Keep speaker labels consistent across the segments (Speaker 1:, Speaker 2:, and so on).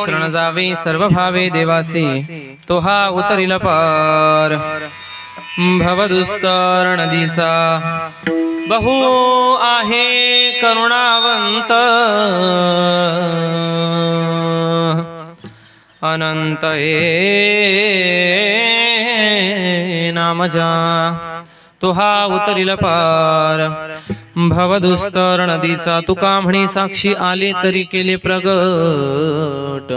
Speaker 1: शरण जावे सर्व भावे देवासी तो हा उतरिल पार भवदुस्तर नदीचा बहु आहे करुणावंत अनंत नामजा तो हा उतरिल पार भवदुस्तर नदीचा तुका म्हणे साक्षी आले तरी केले प्रगट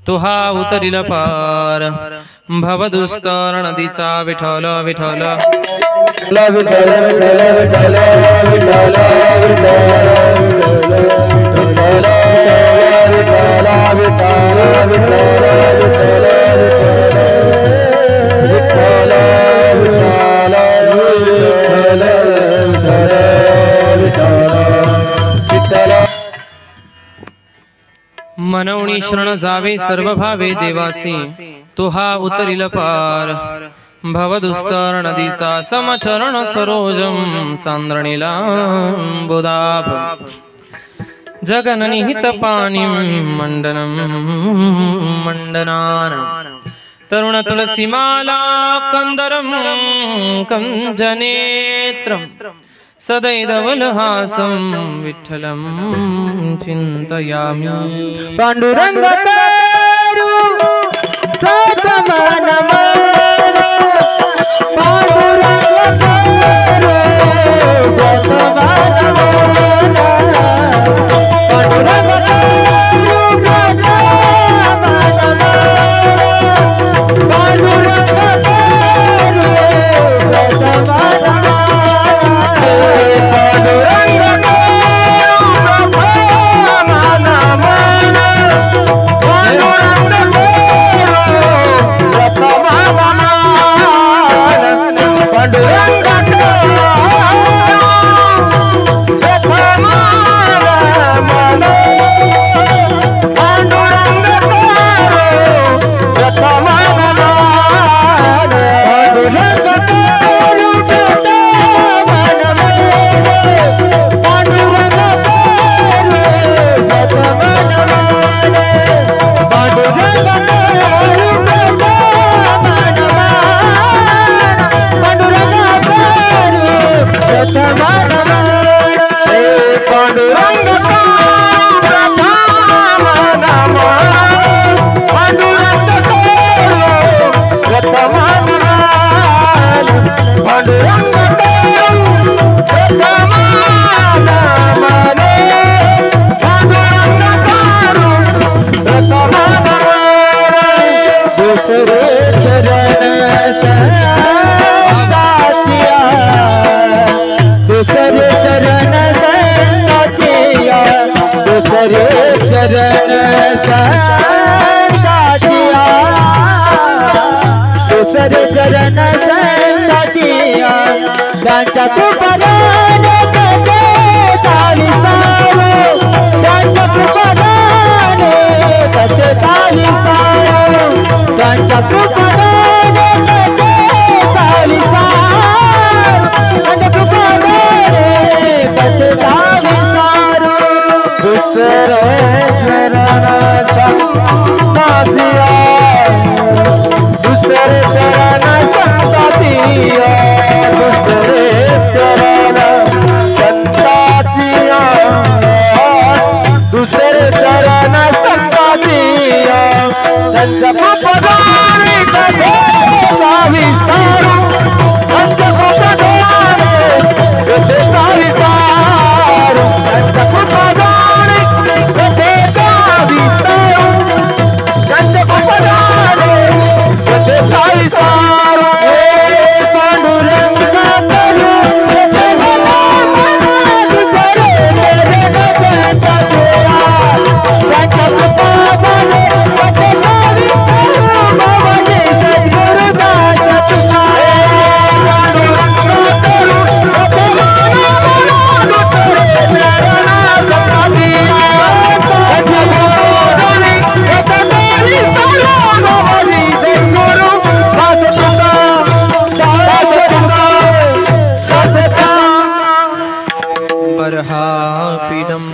Speaker 1: तो हा उतरिल पार भवदुस्तर नदीचा विठ्ठल विठ्ठल मनवणी शरण जावे सर्व भावे देवासी तो हा उतरिल पार भवदुस्तर नदीचा समचरण सरोजम सांद्रणीला बुदाभ जगननिहित पाणी मंडनम मंडनान तरुण तुलसीमाला कंदरम कंजनेत्रम सदैदवलहासं विठ्ठलं चिन्तयामि
Speaker 2: पांडुरंग तारू प्रथमनमन पांडुरंग तारू प्रथमनमन पांडुरंग तारू प्रथमनमन पांडुरंग तारू प्रथमनमन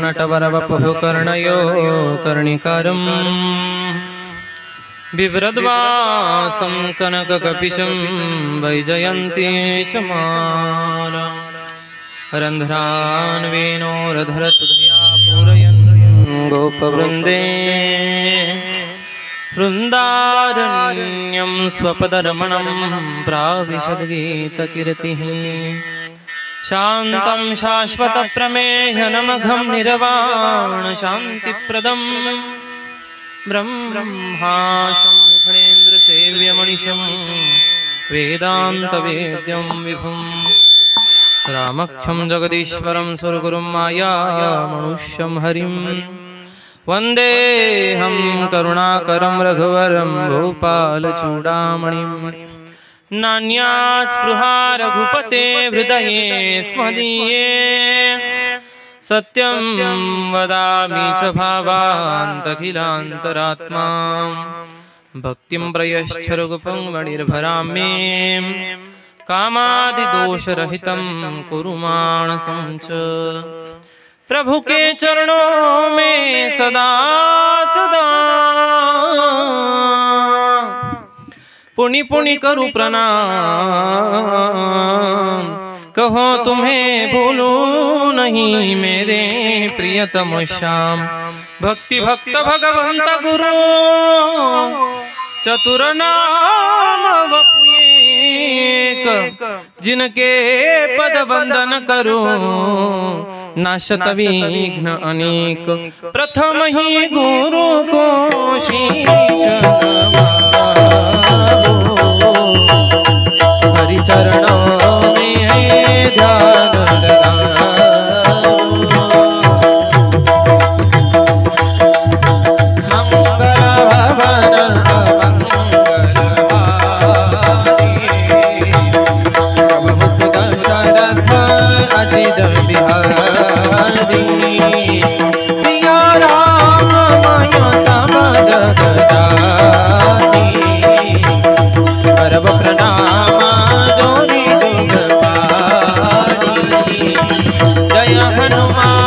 Speaker 1: नटवरवपुः कर्णयो कर्णिकारम् बिभ्रद्वासं कनककपिशं वैजयन्ती च माला रन्ध्रान्वेणोरधरसुधया पूरयन् गोपवृन्दे वृन्दारण्यं स्वपदरमणं प्राविशद्गीतकीर्तिः शान्तं शाश्वतप्रमेयनमघं निर्वाणशान्तिप्रदं ब्रह्माशं फणेन्द्रसेव्यमनिशं वेदान्तवेद्यं विभुं रामक्षं जगदीश्वरं सुरगुरुं मायामनुष्यं हरिं वन्देऽहं करुणाकरं रघुवरं भूपालचूडामणिं नान्या स्पृहा रघुपते हृदये स्मदीये सत्यं वदामि च भावान्तखिलान्तरात्मा भक्तिं प्रयश्च रघुपं मणिर्भरां मे कामादिदोषरहितं कुरु मानसं च प्रभु के चरणों में सदा सदा पुनि पुनि करूं प्रणाम कहो तुम्हें भूलूं नहीं मेरे प्रियतम श्याम भक्ति भक्त भगवंत गुरु चतुर नाम वपुएक जिनके पद वंदन करो नाशत विघ्न अनेक प्रथम ही गुरु को शीश नवाओ हरि चरणों में है ध्यान लगाओ मंगल भवन मंगलवारी प्रभु सुदशरथ अजित बिहारी सिया राम मय समद जानी करब प्रणाम जोरी जुग पानी जय हनुमान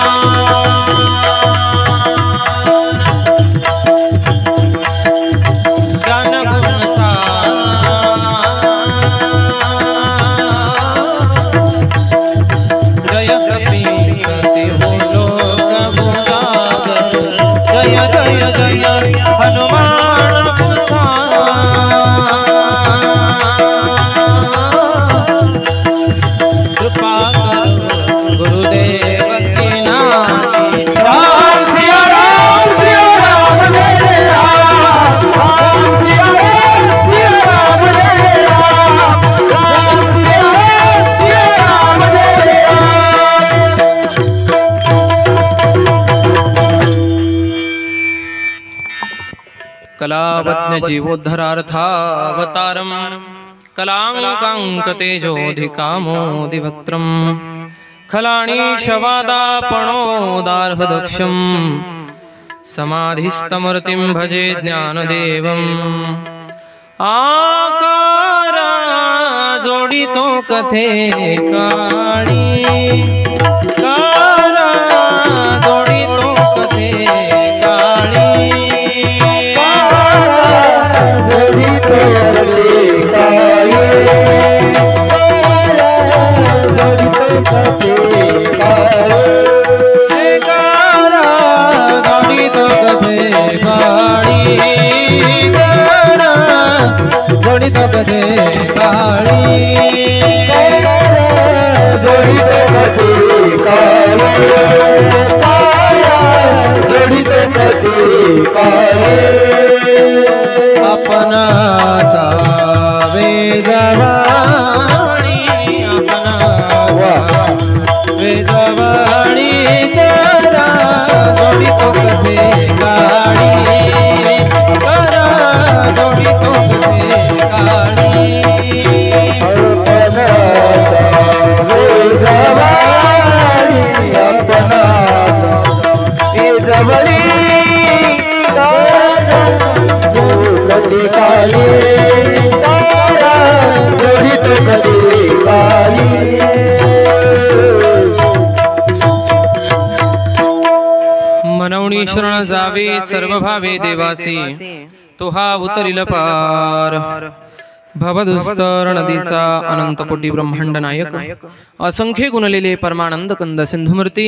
Speaker 1: ज्ञान गुण जय कपीसति हो लोक बुलागर जय जय जय हनुमान कृपा करो गुरुदेव की नाम राम सिया राम मेरे राम राम सिया राम मेरे राम राम सिया राम मेरे कलावत्न जीवोद्धरार्थावतारम् कलाङ्काङ्कतेजोऽधिकामोऽधिवक्त्रम् खलाणीशवादापणोदार्हदक्षम् समाधिस्तमूर्तिं भजे ज्ञानदेवम् आकारा जोडितो कथे काळी कारा जोडितो कथे काळी जोड़ी तो कथे काली जोड़ी तो कथे काली जोड़ी तो कथे काली अपना सावे जवानी अपना वे जवानी तेरा जोड़ी तो कथे काली जोड़ी तो कथे काली अपना सावे जवानी अपना वे जवानी कथे काली तारा जोड़ी तो कथे काली मनवणी मनवणी शरण जावे सर्व भावे देवासी तो हा उतरिल पार भवदुस्तर नदीचा अनंत कोटी ब्रह्मांड नायक असंख्य गुणलेले परमानंद कंद सिंधुमूर्ती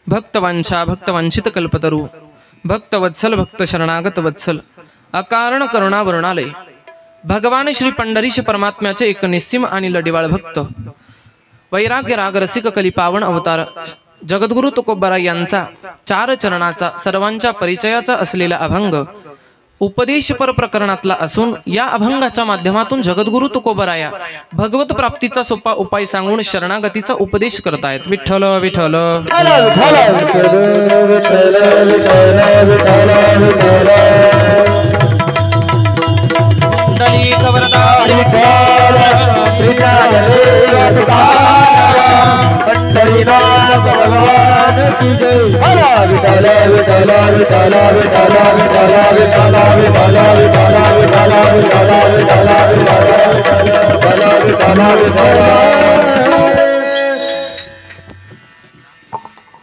Speaker 1: भक्तवांछा भक्तवांछित कल्पतरू भक्तवत्सल भक्त शरणागत वत्सल अकारण करुणा वर्णालय भगवान श्री पंढरीश परमात्म्याचे एक निस्सीम आणि लढिवाळ भक्त वैराग्य राग रसिक कलिपावन अवतार जगद्गुरु तुकोबरा यांचा 4 चरणाचा सर्वांच्या परिचयाचा असलेला अभंग उपदेशपर प्रकरणातला असून या अभंगाच्या माध्यमातून जगद्गुरु तुकोबराया भगवत प्राप्तीचा सोपा उपाय सांगून शरणागतीचा उपदेश करतायत। विठ्ठल विठ्ठल
Speaker 2: भगवान की जय। विठ्ठल विठ्ठल विठ्ठल विठ्ठल विठ्ठल विठ्ठल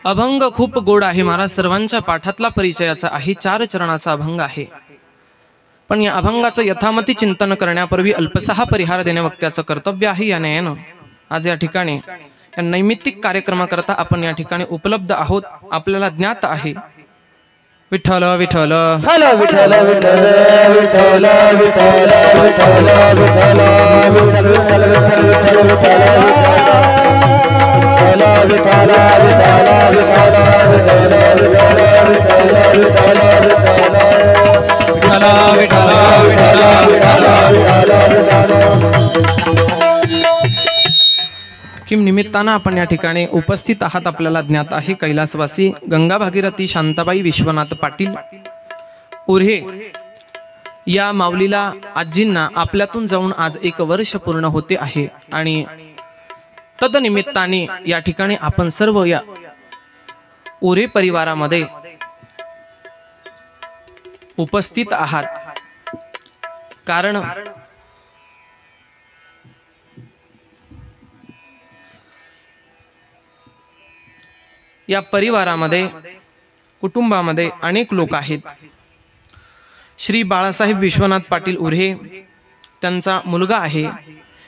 Speaker 1: अभंग खूप गोड आहे महाराज, सर्वांच्या पाठातला परिचयाचा आहे, 4 चरणाचा अभंग आहे। पण या अभंगाचं यथामती चिंतन करण्यापूर्वी अल्पसहा परिहार देणे वक्त्याचं कर्तव्य आहे। या न्यायानं आज या ठिकाणी या नैमित्तिक कार्यक्रमाकरता आपण या ठिकाणी उपलब्ध आहोत, आपल्याला ज्ञात आहे। विठ्ठल विठ्ठल
Speaker 2: विठ्ठल विठ्ठल विठ्ठल विठ्ठल
Speaker 1: किम निमित्तानं आपण या ठिकाणी उपस्थित आहात आपल्याला ज्ञात आहे। कैलासवासी गंगा भागीरथी शांताबाई विश्वनाथ पाटील उर्हे या माऊलीला आजींना आपल्यातून जाऊन आज 1 वर्ष पूर्ण होते आहे आणि तदनिमित्ताने या ठिकाणी आपण सर्व या उर्हे परिवारामध्ये उपस्थित आहात। कारण या परिवारामध्ये कुटुंबामध्ये अनेक लोक आहेत। श्री बाळासाहेब विश्वनाथ पाटील उर्हे त्यांचा मुलगा आहे,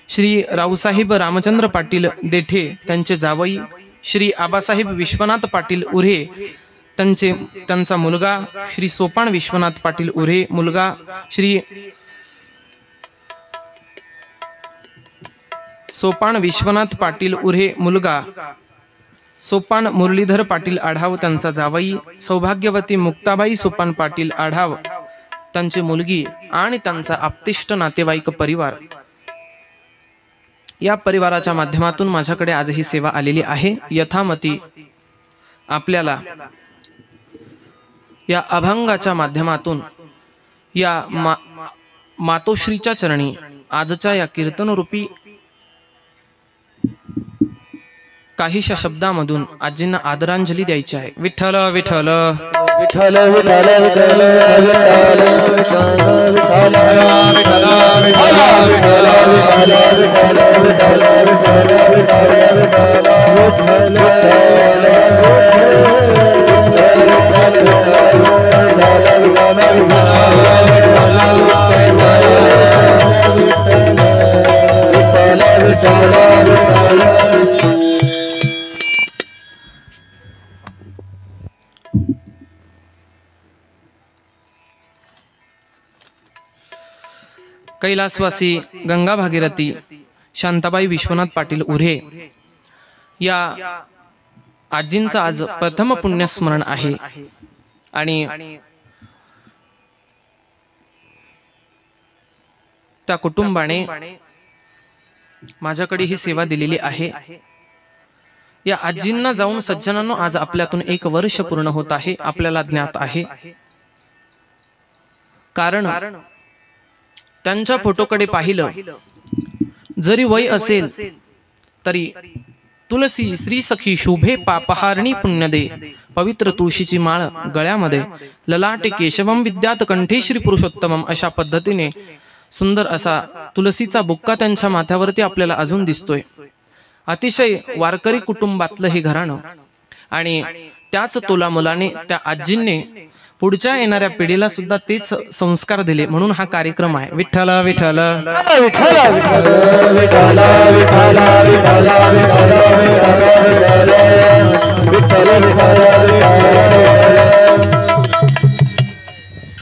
Speaker 1: श्री रावसाहेब रामचंद्र पाटील देठे त्यांचे जावई, श्री आबासाहेब विश्वनाथ पाटील उर्हे त्यांचा मुलगा, श्री सोपान विश्वनाथ पाटील उर्हे मुलगा, श्री सोपान विश्वनाथ पाटील उर्हे मुलगा, सोपान मुरलीधर पाटील आढाव त्यांचा जावई, सौभाग्यवती मुक्ताबाई सोपान पाटील आढाव त्यांची मुलगी आणि त्यांचा आप्तेष्ट नातेवाईक परिवार। या परिवाराच्या माध्यमातून माझ्याकडे आज ही सेवा आलेली आहे। यथामती आपल्याला या अभंगाच्या माध्यमातून या मातोश्रीच्या चरणी आजच्या या कीर्तनरूपी काहीशा शब्दामधून आजींना आदरांजली द्यायची आहे। विठ्ठल विठ्ठल
Speaker 2: विठ्ठल विठ्ठल विठ्ठल
Speaker 1: कैलासवासी गंगा भागीरथी शांताबाई विश्वनाथ पाटील उर्हे या आजींचं आज प्रथम पुण्यस्मरण आहे आणि त्या कुटुंबाने माझ्याकडे ही सेवा दिलेली आहे। या आजींना जाऊन सज्जनांनो आज आपल्यातून 1 वर्ष पूर्ण होत आहे, आपल्याला ज्ञात आहे। कारण त्यांच्या फोटोकडे पाहिलं जरी वय असेल तरी तुलसी श्री सखी शोभे पापहारणी पुण्यदे पवित्र तुळशीची माळ गळ्यामध्ये ललाटे केशवम विद्यात कंठे श्री पुरुषोत्तमम अशा पद्धतीने सुंदर असा तुलसीचा बुक्का त्यांच्या माथ्यावरती आपल्याला अजून दिसतोय। अतिशय वारकरी कुटुंबातलं हे घराणं आणि त्याच तोलामोलाने त्या आजींनी पुढच्या येणाऱ्या पिढीला सुद्धा तेच संस्कार दिले, म्हणून हा कार्यक्रम आहे. विठ्ठल विठ्ठल
Speaker 2: विठ्ठल विठ्ठल विठ्ठल विठ्ठल विठ्ठल विठ्ठल विठ्ठल.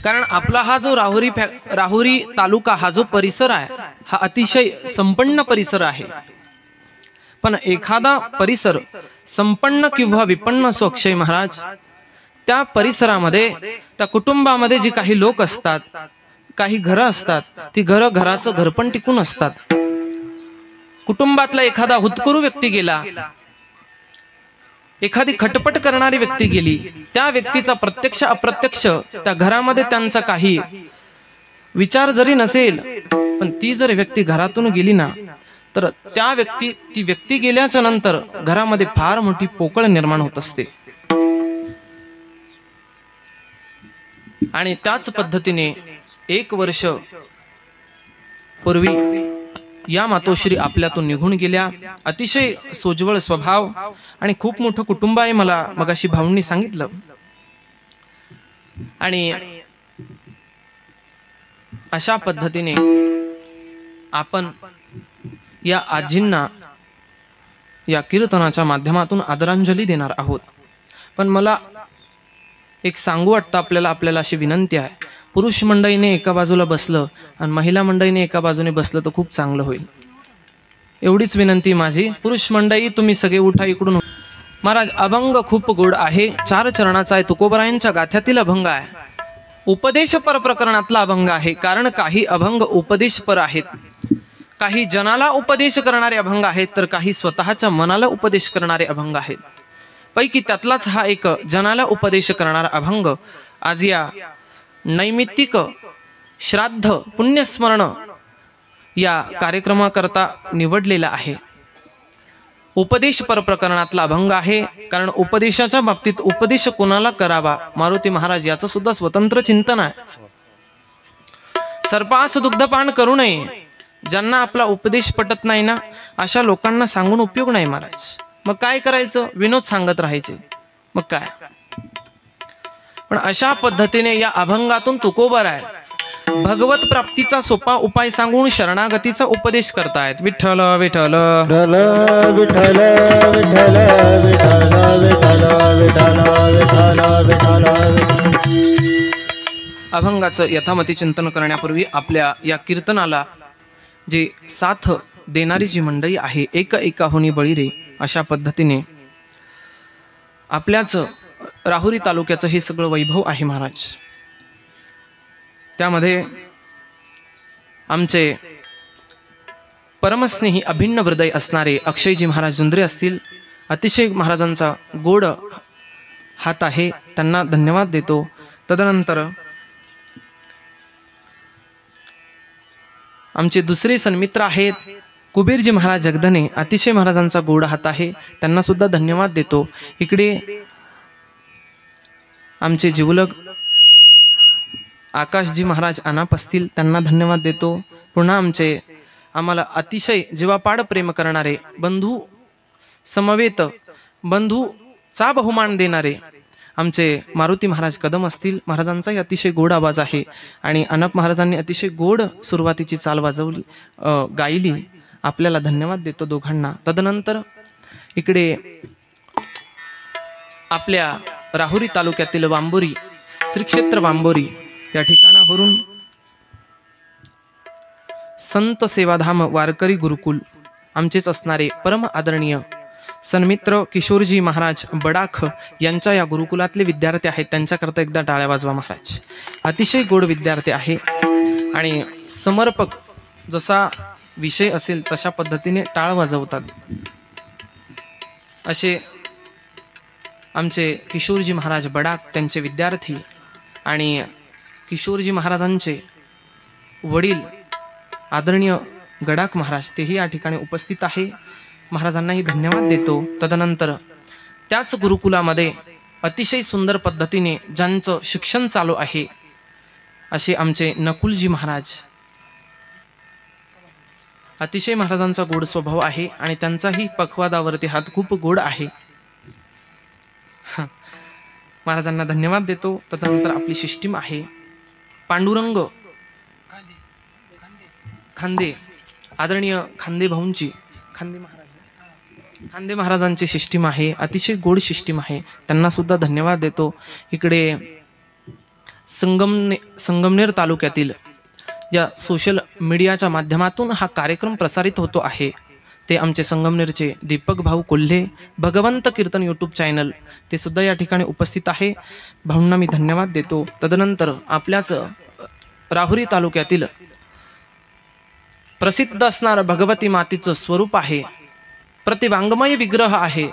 Speaker 1: कारण आपला हा जो राहुरी तालुका हा जो परिसर आहे हा अतिशय संपन्न परिसर आहे. पण एखादा परिसर संपन्न किंवा विपन्न असो अक्षय महाराज, त्या परिसरामध्ये त्या कुटुंबामध्ये जी काही लोक असतात, काही घरं असतात, ती घराचं घरपण टिकून असतात. कुटुंबातला एखादा हुतकरू व्यक्ती गेला, एखादी खटपट करणारी व्यक्ती गेली, त्या व्यक्तीचा प्रत्यक्ष अप्रत्यक्ष त्या घरामध्ये त्यांचा काही विचार जरी नसेल, पण ती जर व्यक्ती घरातून गेली ना, तर ती व्यक्ती गेल्याच्या नंतर घरामध्ये फार मोठी पोकळ निर्माण होत असते. आणि त्याच पद्धतीने 1 वर्ष पूर्वी या मातोश्री आपल्यातून निघून गेल्या. अतिशय सोज्वळ स्वभाव आणि खूप मोठं कुटुंब आहे, मला मगाशी भाऊंनी सांगितलं. आणि अशा पद्धतीने आपण या आजींना या कीर्तनाच्या माध्यमातून आदरांजली देणार आहोत. पण मला एक सांगू वाटतं आपल्याला अशी विनंती आहे, पुरुष मंडळीने एका बाजूला बसलं आणि महिला मंडळीने एका बाजूने बसलं तर खूप चांगलं होईल. एवढीच विनंती माझी. पुरुष मंडळी तुम्ही सगळे उठा इकडून. महाराज, अभंग खूप गोड आहे, 4 चरणाचा आहे, तुकोबरायांच्या गाथ्यातील अभंग आहे, उपदेशपर प्रकरणातला अभंग आहे. कारण काही अभंग उपदेशपर आहेत, काही जनाला उपदेश करणारे अभंग आहेत, तर काही स्वतःच्या मनाला उपदेश करणारे अभंग आहेत. पैकी त्यातलाच हा एक जनाला उपदेश करणारा अभंग आज या नैमित्तिक श्राद्ध पुण्यस्मरण या कार्यक्रमाकरता निवडलेला आहे. उपदेशपर प्रकरणातला अभंग आहे. कारण उपदेशाच्या बाबतीत उपदेश कोणाला करावा, मारुती महाराज याचं सुद्धा स्वतंत्र चिंतन आहे. सर्पास दुग्धपान करू नये, ज्यांना आपला उपदेश पटत नाही ना, अशा लोकांना सांगून उपयोग नाही महाराज. मग काय करायचं, विनोद सांगत राहायचे, मग काय. पण अशा पद्धतीने या अभंगातून तुकोबर आहे भगवत प्राप्तीचा सोपा उपाय सांगून शरणागतीचा उपदेश करतायत. विठ्ठल विठ्ठल
Speaker 2: विठ्ठल विठ्ठल विठ्ठल विठ्ठल विठ्ठल विठ्ठल.
Speaker 1: अभंगाचं यथामती चिंतन करण्यापूर्वी आपल्या या कीर्तनाला जे साथ देणारी जी मंडळी आहे, एकाहुनी बळी रे, अशा पद्धतीने आपल्याच राहुरी तालुक्याचं हे सगळं वैभव आहे महाराज. त्यामध्ये आमचे परमस्नेही अभिन्न हृदय असणारे अक्षयजी महाराज जुंद्रे असतील. अतिशय महाराजांचा गोड हात आहे, त्यांना धन्यवाद देतो. तदनंतर आमचे दुसरे सन्मित्र आहेत कुबेरजी महाराज जगदने, अतिशय महाराजांचा गोड हात आहे, त्यांना सुद्धा धन्यवाद देतो. इकडे आमचे जिवलग आकाशजी महाराज अनाप असतील, त्यांना धन्यवाद देतो. पुन्हा आम्हाला अतिशय जीवापाड प्रेम करणारे बंधू समवेत बंधूचा बहुमान देणारे आमचे मारुती महाराज कदम असतील, महाराजांचाही अतिशय गोड आवाज आहे आणि अनाप महाराजांनी अतिशय गोड सुरुवातीची चाल वाजवली गायली. आपल्याला धन्यवाद देतो दोघांना. तदनंतर इकडे आपल्या राहुरी तालुक्यातील वांबोरी श्री क्षेत्र वांबोरी या ठिकाणावरून संत सेवाधाम वारकरी गुरुकुल आमचेच असणारे परम आदरणीय सन्मित्र किशोरजी महाराज बडाख यांच्या या गुरुकुलातले विद्यार्थी आहेत. त्यांच्याकरता एकदा टाळ्या वाजवा महाराज. अतिशय गोड विद्यार्थी आहे आणि समर्पक, जसा विषय असेल तशा पद्धतीने टाळ वाजवतात. असे आमचे किशोरजी महाराज बडाख, त्यांचे विद्यार्थी आणि किशोरजी महाराजांचे वडील आदरणीय गडाख महाराज, तेही या ठिकाणी उपस्थित आहे. महाराजांनाही धन्यवाद देतो. तदनंतर त्याच गुरुकुलामध्ये अतिशय सुंदर पद्धतीने ज्यांचं शिक्षण चालू आहे असे आमचे नकुलजी महाराज, अतिशय महाराजांचा गोड स्वभाव आहे आणि त्यांचाही पखवादावरती हात खूप गोड आहे. महाराजांना धन्यवाद देतो. तदनंतर आपली सिस्टीम आहे पांडुरंग खांदे, आदरणीय खांदे भाऊंची, खांदे महाराजांची सिस्टीम आहे. अतिशय गोड सिस्टीम आहे, त्यांना सुद्धा धन्यवाद देतो. इकडे संगमनेर तालुक्यातील या सोशल मीडियाच्या माध्यमातून हा कार्यक्रम प्रसारित होतो आहे ते आमचे संगमनेरचे दीपक भाऊ कोल्हे, भगवंत कीर्तन यूट्यूब चॅनल, ते सुद्धा या ठिकाणी उपस्थित आहे. भाऊंना मी धन्यवाद देतो. तदनंतर आपल्याच राहुरी तालुक्यातील प्रसिद्ध असणारं भगवती मातेचं स्वरूप आहे, प्रतिवांगमय विग्रह आहे,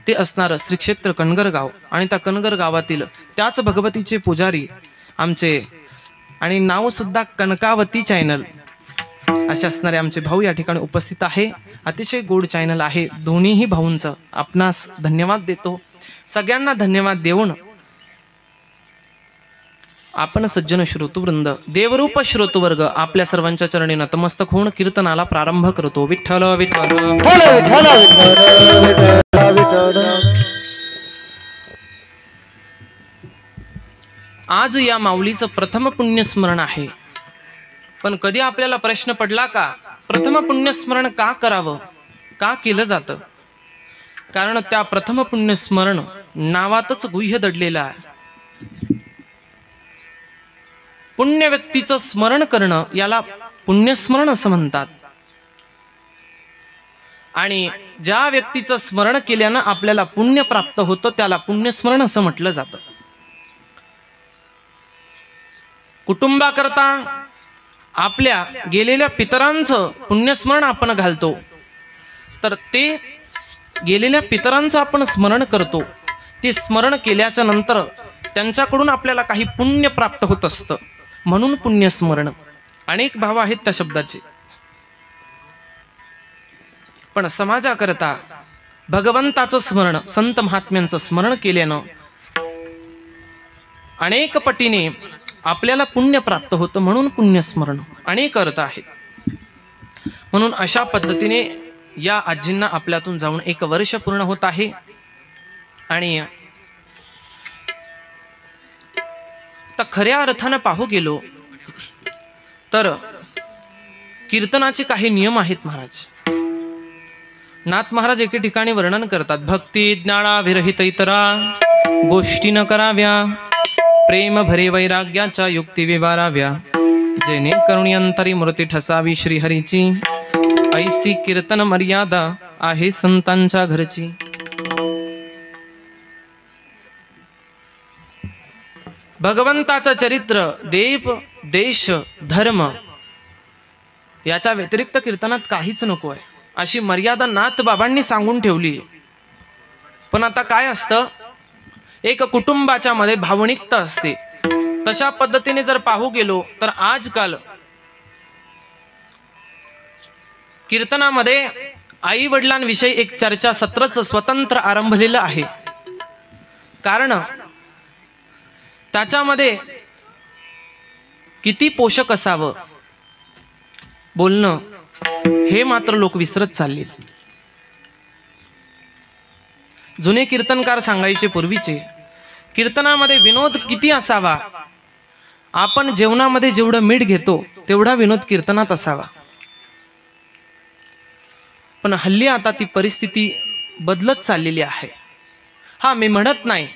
Speaker 1: ते असणारं श्री क्षेत्र कणगरगाव. आणि त्या कणगर गावातील त्याच भगवतीचे पुजारी आमचे, आणि नाव सुद्धा कनकावती चॅनल असे असणारे आमचे भाऊ या ठिकाणी उपस्थित आहे. अतिशय गोड चॅनल आहे. दोन्हीही भाऊंचं आपणास धन्यवाद देतो. सगळ्यांना धन्यवाद देऊन आपण सज्जन श्रोतृवृंद, देवरूप श्रोतृवर्ग आपल्या सर्वांच्या चरणी नतमस्तक होऊन कीर्तनाला प्रारंभ करतो. विठ्ठल विठ्ठल
Speaker 2: विठ्ठल विठ्ठल विठ्ठल.
Speaker 1: आज या माऊलीचं प्रथम पुण्यस्मरण आहे. पण कधी आपल्याला प्रश्न पडला का, प्रथम पुण्यस्मरण का करावं, का केलं जातं? कारण त्या प्रथम पुण्यस्मरण नावातच गुह्य दडलेलं आहे. पुण्य व्यक्तीचं स्मरण करणं याला पुण्यस्मरण असं म्हणतात. आणि ज्या व्यक्तीचं स्मरण केल्यानं आपल्याला पुण्य प्राप्त होतं त्याला पुण्यस्मरण असं म्हटलं जातं. कुटुंबाकरता आपल्या गेलेल्या पितरांचं पुण्यस्मरण आपण घालतो, तर ते गेलेल्या पितरांचं आपण स्मरण करतो. ते स्मरण केल्याच्या नंतर त्यांच्याकडून आपल्याला काही पुण्य प्राप्त होत असतं, म्हणून पुण्यस्मरण. अनेक भाव आहेत त्या शब्दाचे. पण समाजाकरता भगवंताचं स्मरण, संत महात्म्यांचं स्मरण केल्यानं अनेक पटीने आपल्याला पुण्य प्राप्त होतं, म्हणून पुण्यस्मरण. अनेक अर्थ आहेत. म्हणून अशा पद्धतीने या आजींना आपल्यातून जाऊन 1 वर्ष पूर्ण होत आहे. आणि तर खऱ्या अर्थानं पाहू गेलो तर कीर्तनाचे काही नियम आहेत. नाथ महाराज एके ठिकाणी वर्णन करतात, भक्ती ज्ञाना विरहित इतरा गोष्टी न कराव्या, प्रेम भरे वैराग्याच्या युक्ती विवाराव्या, जेणे करुणी अंतरी मूर्ती ठसावी श्रीहरीची, ऐसी कीर्तन मर्यादा आहे संतांच्या घरची. भगवंताचं चरित्र, देव, देश, धर्म याच्या व्यतिरिक्त कीर्तनात काहीच नको आहे, अशी मर्यादा नाथ बाबांनी सांगून ठेवली. पण आता काय असतं, एक कुटुंबाच्या मध्ये भावनिकता असते. तशा पद्धतीने जर पाहू गेलो तर आजकाल कीर्तनामध्ये आई वडिलांविषयी एक चर्चा सत्रच स्वतंत्र आरंभलेलं आहे. कारण त्याच्यामध्ये किती पोषक असावं बोलणं हे मात्र लोक विसरत चालले. जुने कीर्तनकार सांगायचे पूर्वीचे, कीर्तनामध्ये विनोद किती असावा, आपण जेवणामध्ये जेवढं मीठ घेतो तेवढा विनोद कीर्तनात असावा. पण हल्ली आता ती परिस्थिती बदलत चाललेली आहे. हा, मी म्हणत नाही,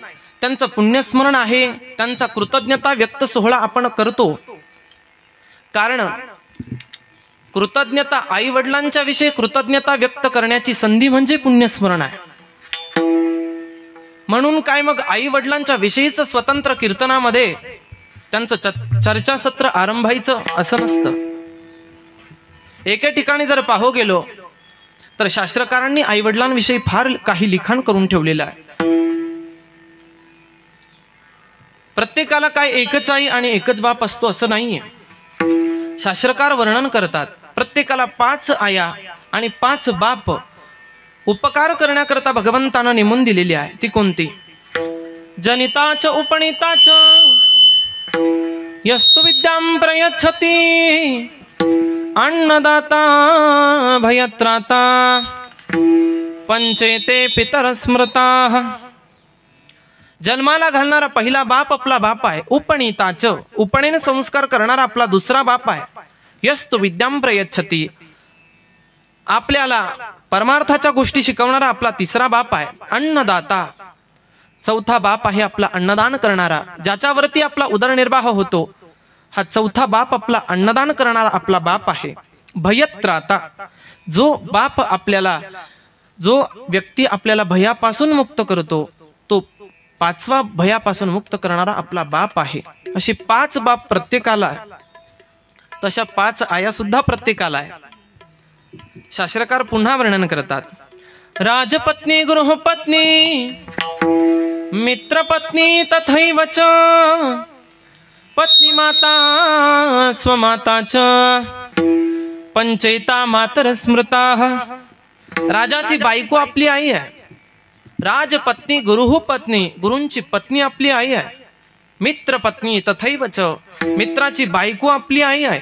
Speaker 1: त्यांचं पुण्यस्मरण आहे, त्यांचा कृतज्ञता व्यक्त सोहळा आपण करतो. कारण कृतज्ञता, आई वडिलांच्या विषयी कृतज्ञता व्यक्त करण्याची संधी म्हणजे पुण्यस्मरण आहे. म्हणून काय मग आई वडिलांच्या विषयीच स्वतंत्र कीर्तनामध्ये त्यांचं चर्चासत्र आरंभायचं असं नसतं. एके ठिकाणी जर पाहू गेलो तर शास्त्रकारांनी आई वडिलांविषयी फार काही लिखाण करून ठेवलेलं आहे. प्रत्येकाला काय एकच आई आणि एकच बाप असतो असं नाहीये. शास्त्रकार वर्णन करतात, प्रत्येकाला 5 आया आणि 5 बाप उपकार करण्याकरता भगवंतानं नेमून दिलेली आहे. ती कोणती? जनिताच उपनिताच यस्तु विद्यां प्रयच्छति, अन्नदाता भयत्राता, पंचेते पितर स्मृताः, जन्माला घालणारा पहिला बाप आपला बाप आहे. उपनीताच, उपनेने संस्कार करणारा आपला दुसरा बाप आहे. यस्तु विद्यां प्रयच्छति, आपल्याला परमार्थाच्या गोष्टी शिकवणारा आपला तिसरा बाप आहे. अन्नदाता, चौथा बाप आहे आपला अन्नदान करणारा, ज्याच्यावरती आपला उदरनिर्वाह होतो. हा चौथा बाप आपला अन्नदान करणारा आपला बाप आहे. भयत्राता, जो बाप आपल्याला, जो व्यक्ती आपल्याला भयापासून मुक्त करतो, तो पाचवा भयापासून मुक्त करणारा आपला बाप आहे. अशी 5 बाप प्रत्येकाला, तशा 5 आया सुद्धा प्रत्येकाला आहे. शास्त्रकार पुन्हा वर्णन करतात. राजपत्नी, गृहपत्नी, मित्रपत्नी तथैव च, पत्नी माता स्वमाता च, पंचैता मातर स्मृता. राजाची बायको आपली आई आहे. राजपत्नी, गुरुपत्नी, गुरूंची पत्नी आपली आई आहे. मित्रपत्नी तथैव च, मित्राची बायको आपली आई आहे.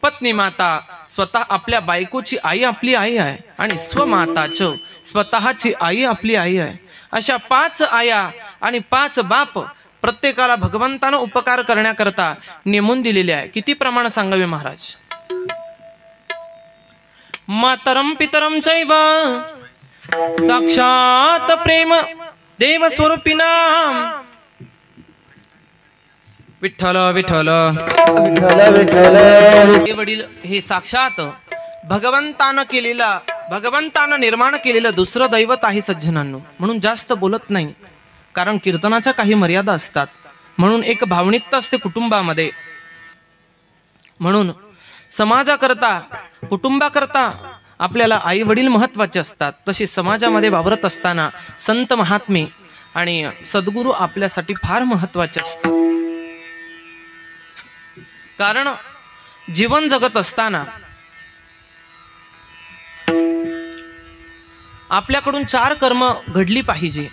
Speaker 1: पत्नी माता, स्वतः आपल्या बायकोची आई आपली आई आहे. आणि स्वमाताच, स्वतःची आई आपली आई आहे. अशा 5 आया आणि 5 बाप प्रत्येकाला भगवंतानं उपकार करण्याकरता नेमून दिलेले आहे. किती प्रमाण सांगावे महाराज. मातरम पितरम चैव साक्षात प्रेम देव स्वरूपिना. विठ्ठल विठ्ठल
Speaker 2: विठ्ठल विठ्ठल.
Speaker 1: हे वडील हे साक्षात भगवंतानं निर्माण केलेलं दुसरं दैवत आहे सज्जनांनो. म्हणून जास्त बोलत नाही, कारण कीर्तनाच्या काही मर्यादा असतात. म्हणून एक भावनिकता असते कुटुंबामध्ये. म्हणून समाजाकरता, कुटुंबाकरता आपल्याला आई वडील महत्वाचे असतात. तशी समाजामध्ये वावरत असताना संत महात्मे आणि सद्गुरू आपल्यासाठी फार महत्वाचे असतात. कारण जीवन जगत असताना आपल्याकडून 4 कर्म घडली पाहिजे,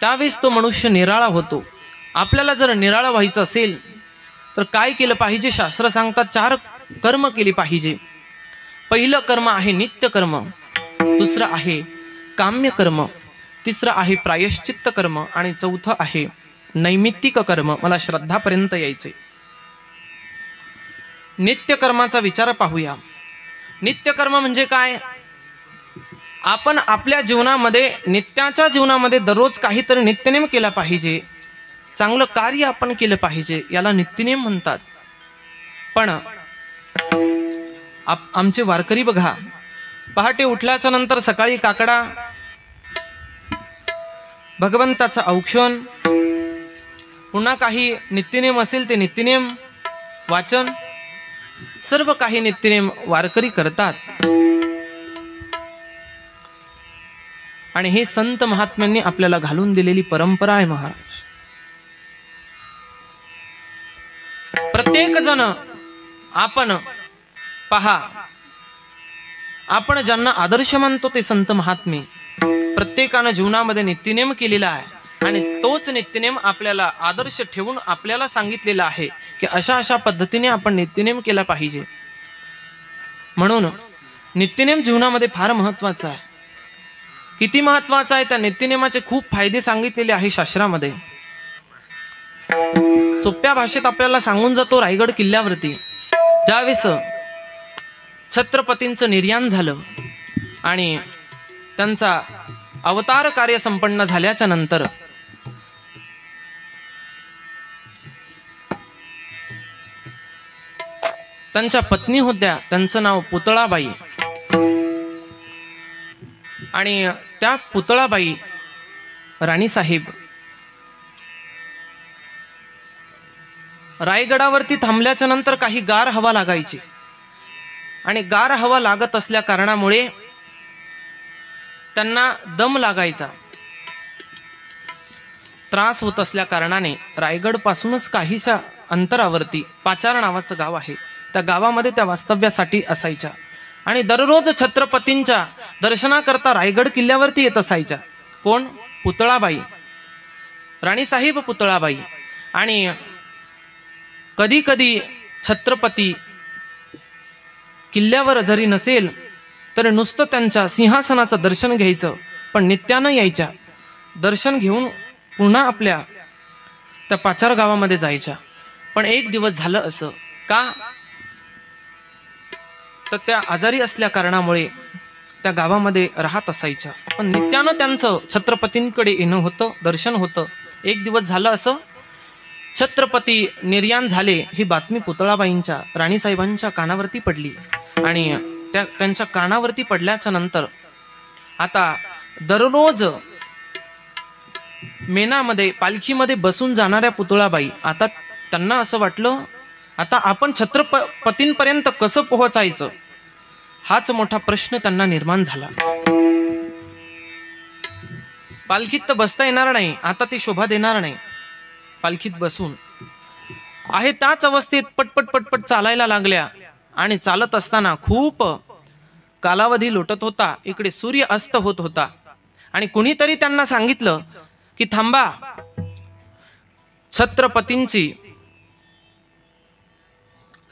Speaker 1: त्यावेळेस तो मनुष्य निराळा होतो. आपल्याला जर निराळा व्हायचं असेल तर काय केलं पाहिजे. शास्त्र सांगतात 4 कर्म केली पाहिजे. पहिलं कर्म आहे नित्य कर्म, दुसरं आहे काम्य कर्म, तिसरं आहे प्रायश्चित्त कर्म आणि चौथं आहे नैमित्तिक कर्म. मला श्रद्धापर्यंत यायचे. नित्य कर्माचा विचार पाहूया. नित्य कर्म म्हणजे काय. आपण आपल्या जीवनामध्ये, नित्याच्या जीवनामध्ये दररोज काहीतरी नित्यनेम केला पाहिजे. चांगलं कार्य आपण केलं पाहिजे, याला नित्यनेम म्हणतात. पण आमचे वारकरी बघा, पहाटे उठल्याच्या नंतर सकाळी काकडा, भगवंताचं औक्षण, पुन्हा काही नित्यनेम असेल ते नित्यनेम, वाचन, सर्व काही नित्यनेम वारकरी करतात. आणि हे संत महात्म्यांनी आपल्याला घालून दिलेली परंपरा आहे महाराज. प्रत्येक जण आपण पहा, आपण ज्यांना आदर्श मानतो ते संत महात्मे प्रत्येकानं जीवनामध्ये नित्यनेम केलेला आहे. आणि तोच नित्यनेम आपल्याला आदर्श ठेवून आपल्याला सांगितलेला आहे की अशा अशा पद्धतीने आपण नित्यनेम केला पाहिजे. म्हणून नित्यनेम जीवनामध्ये फार महत्वाचा आहे. किती महत्वाचा आहे, त्या नित्यनेमाचे खूप फायदे सांगितलेले आहे शास्त्रामध्ये. सोप्या भाषेत आपल्याला सांगून जातो. रायगड किल्ल्यावरती ज्यावेळेस छत्रपतींचं निर्याण झालं आणि त्यांचा अवतार कार्य संपन्न झाल्याच्या नंतर त्यांच्या पत्नी होत्या, त्यांचं नाव पुतळाबाई. आणि त्या पुतळाबाई राणीसाहेब रायगडावरती थांबल्याच्या नंतर काही गार हवा लागायची. आणि गार हवा लागत असल्या कारणामुळे त्यांना दम लागायचा, त्रास होत असल्या कारणाने रायगड पासूनच काहीशा अंतरावरती पाचार नावाचं गाव आहे, त्या गावामध्ये त्या वास्तव्यासाठी असायच्या. आणि दररोज छत्रपतींच्या दर्शनाकरता रायगड किल्ल्यावरती येत असायच्या. कोण? पुतळाबाई, राणीसाहेब पुतळाबाई. आणि कधी कधी छत्रपती किल्ल्यावर जरी नसेल तर नुसतं त्यांच्या सिंहासनाचं दर्शन घ्यायचं पण नित्यानं यायच्या, दर्शन घेऊन पुन्हा आपल्या त्या पाचार गावामध्ये जायच्या. पण एक दिवस झालं असं का, तर त्या आजारी असल्या कारणामुळे त्या गावामध्ये राहत असायच्या. पण नित्यानं त्यांचं छत्रपतींकडे येणं होतं, दर्शन होतं. एक दिवस झालं असं, छत्रपती निर्याण झाले ही बातमी पुतळाबाईंच्या, राणीसाहेबांच्या कानावरती पडली. आणि त्यांच्या कानावरती पडल्याच्या नंतर आता दररोज मेनामध्ये पालखीमध्ये बसून जाणाऱ्या पुतळाबाई, आता त्यांना असं वाटलं, आता आपण छत्रपतींपर्यंत कसं पोहोचायचं, हाच मोठा प्रश्न त्यांना निर्माण झाला. पालखीत तर बसता येणार नाही, आता ती शोभा देणार नाही. पालखीत बसून आहे त्याच अवस्थेत पटपट पटपट चालायला लागल्या. आणि चालत असताना खूप कालावधी लोटत होता, इकडे सूर्य अस्त होत होता. आणि कुणीतरी त्यांना सांगितलं की थांबा, छत्रपतींची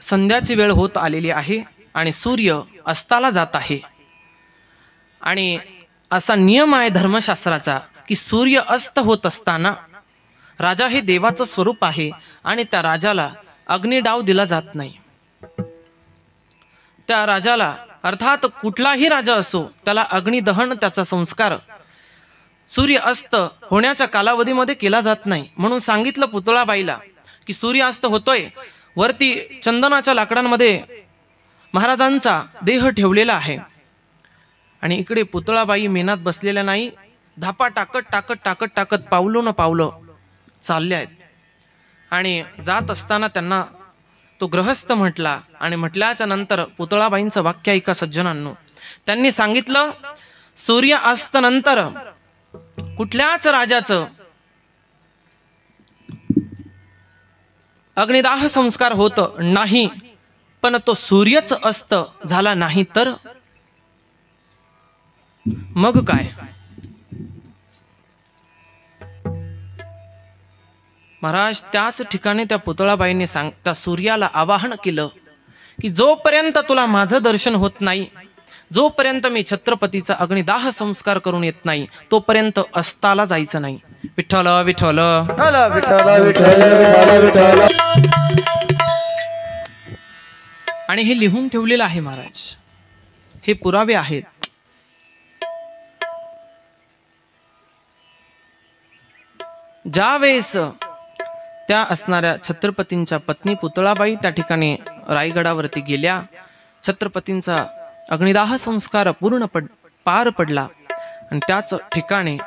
Speaker 1: संध्याची वेळ होत आलेली आहे आणि सूर्य अस्ताला जात आहे. आणि असा नियम आहे धर्मशास्त्राचा की सूर्य अस्त होत असताना, राजा हे देवाचं स्वरूप आहे आणि त्या राजाला अग्निडाव दिला जात नाही. त्या राजाला, अर्थात कुठलाही राजा असो, त्याला अग्निदहन, त्याचा संस्कार सूर्य अस्त होण्याच्या कालावधीमध्ये केला जात नाही. म्हणून सांगितलं पुतळाबाईला की सूर्य अस्त होतोय, वरती चंदनाच्या लाकडांमध्ये महाराजांचा देह ठेवलेला आहे. आणि इकडे पुतळाबाई मेनात बसलेल्या नाही, धापा टाकत टाकत टाकत टाकत पावलं न पावलं चालले आहेत. आणि जात असताना त्यांना तो गृहस्थ म्हटला. आणि म्हटल्याच्या नंतर पुतळाबाईंचं वाक्य ऐका सज्जनांनो, त्यांनी सांगितलं, सूर्य अस्त नंतर कुठल्याच राजाचं अग्निदाह संस्कार होत नाही, पण तो सूर्यच अस्त झाला नाही तर मग काय. महाराज त्याच ठिकाणी त्या पुतळाबाईंनी त्या सूर्याला आवाहन केलं की जोपर्यंत तुला माझं दर्शन होत नाही, जोपर्यंत मी छत्रपतीचा अग्निदाह संस्कार करून येत नाही, तोपर्यंत अस्ताला जायचं नाही. विठ्ठल विठ्ठल आणि हे लिहून ठेवलेलं आहे महाराज, हे पुरावे आहेत. ज्या वेळेस त्या असणाऱ्या छत्रपतींच्या पत्नी पुतळाबाई त्या ठिकाणी रायगडावरती गेल्या, छत्रपतींचा अग्निदाह संस्कार पूर्ण पार पडला. आणि त्याच ठिकाणी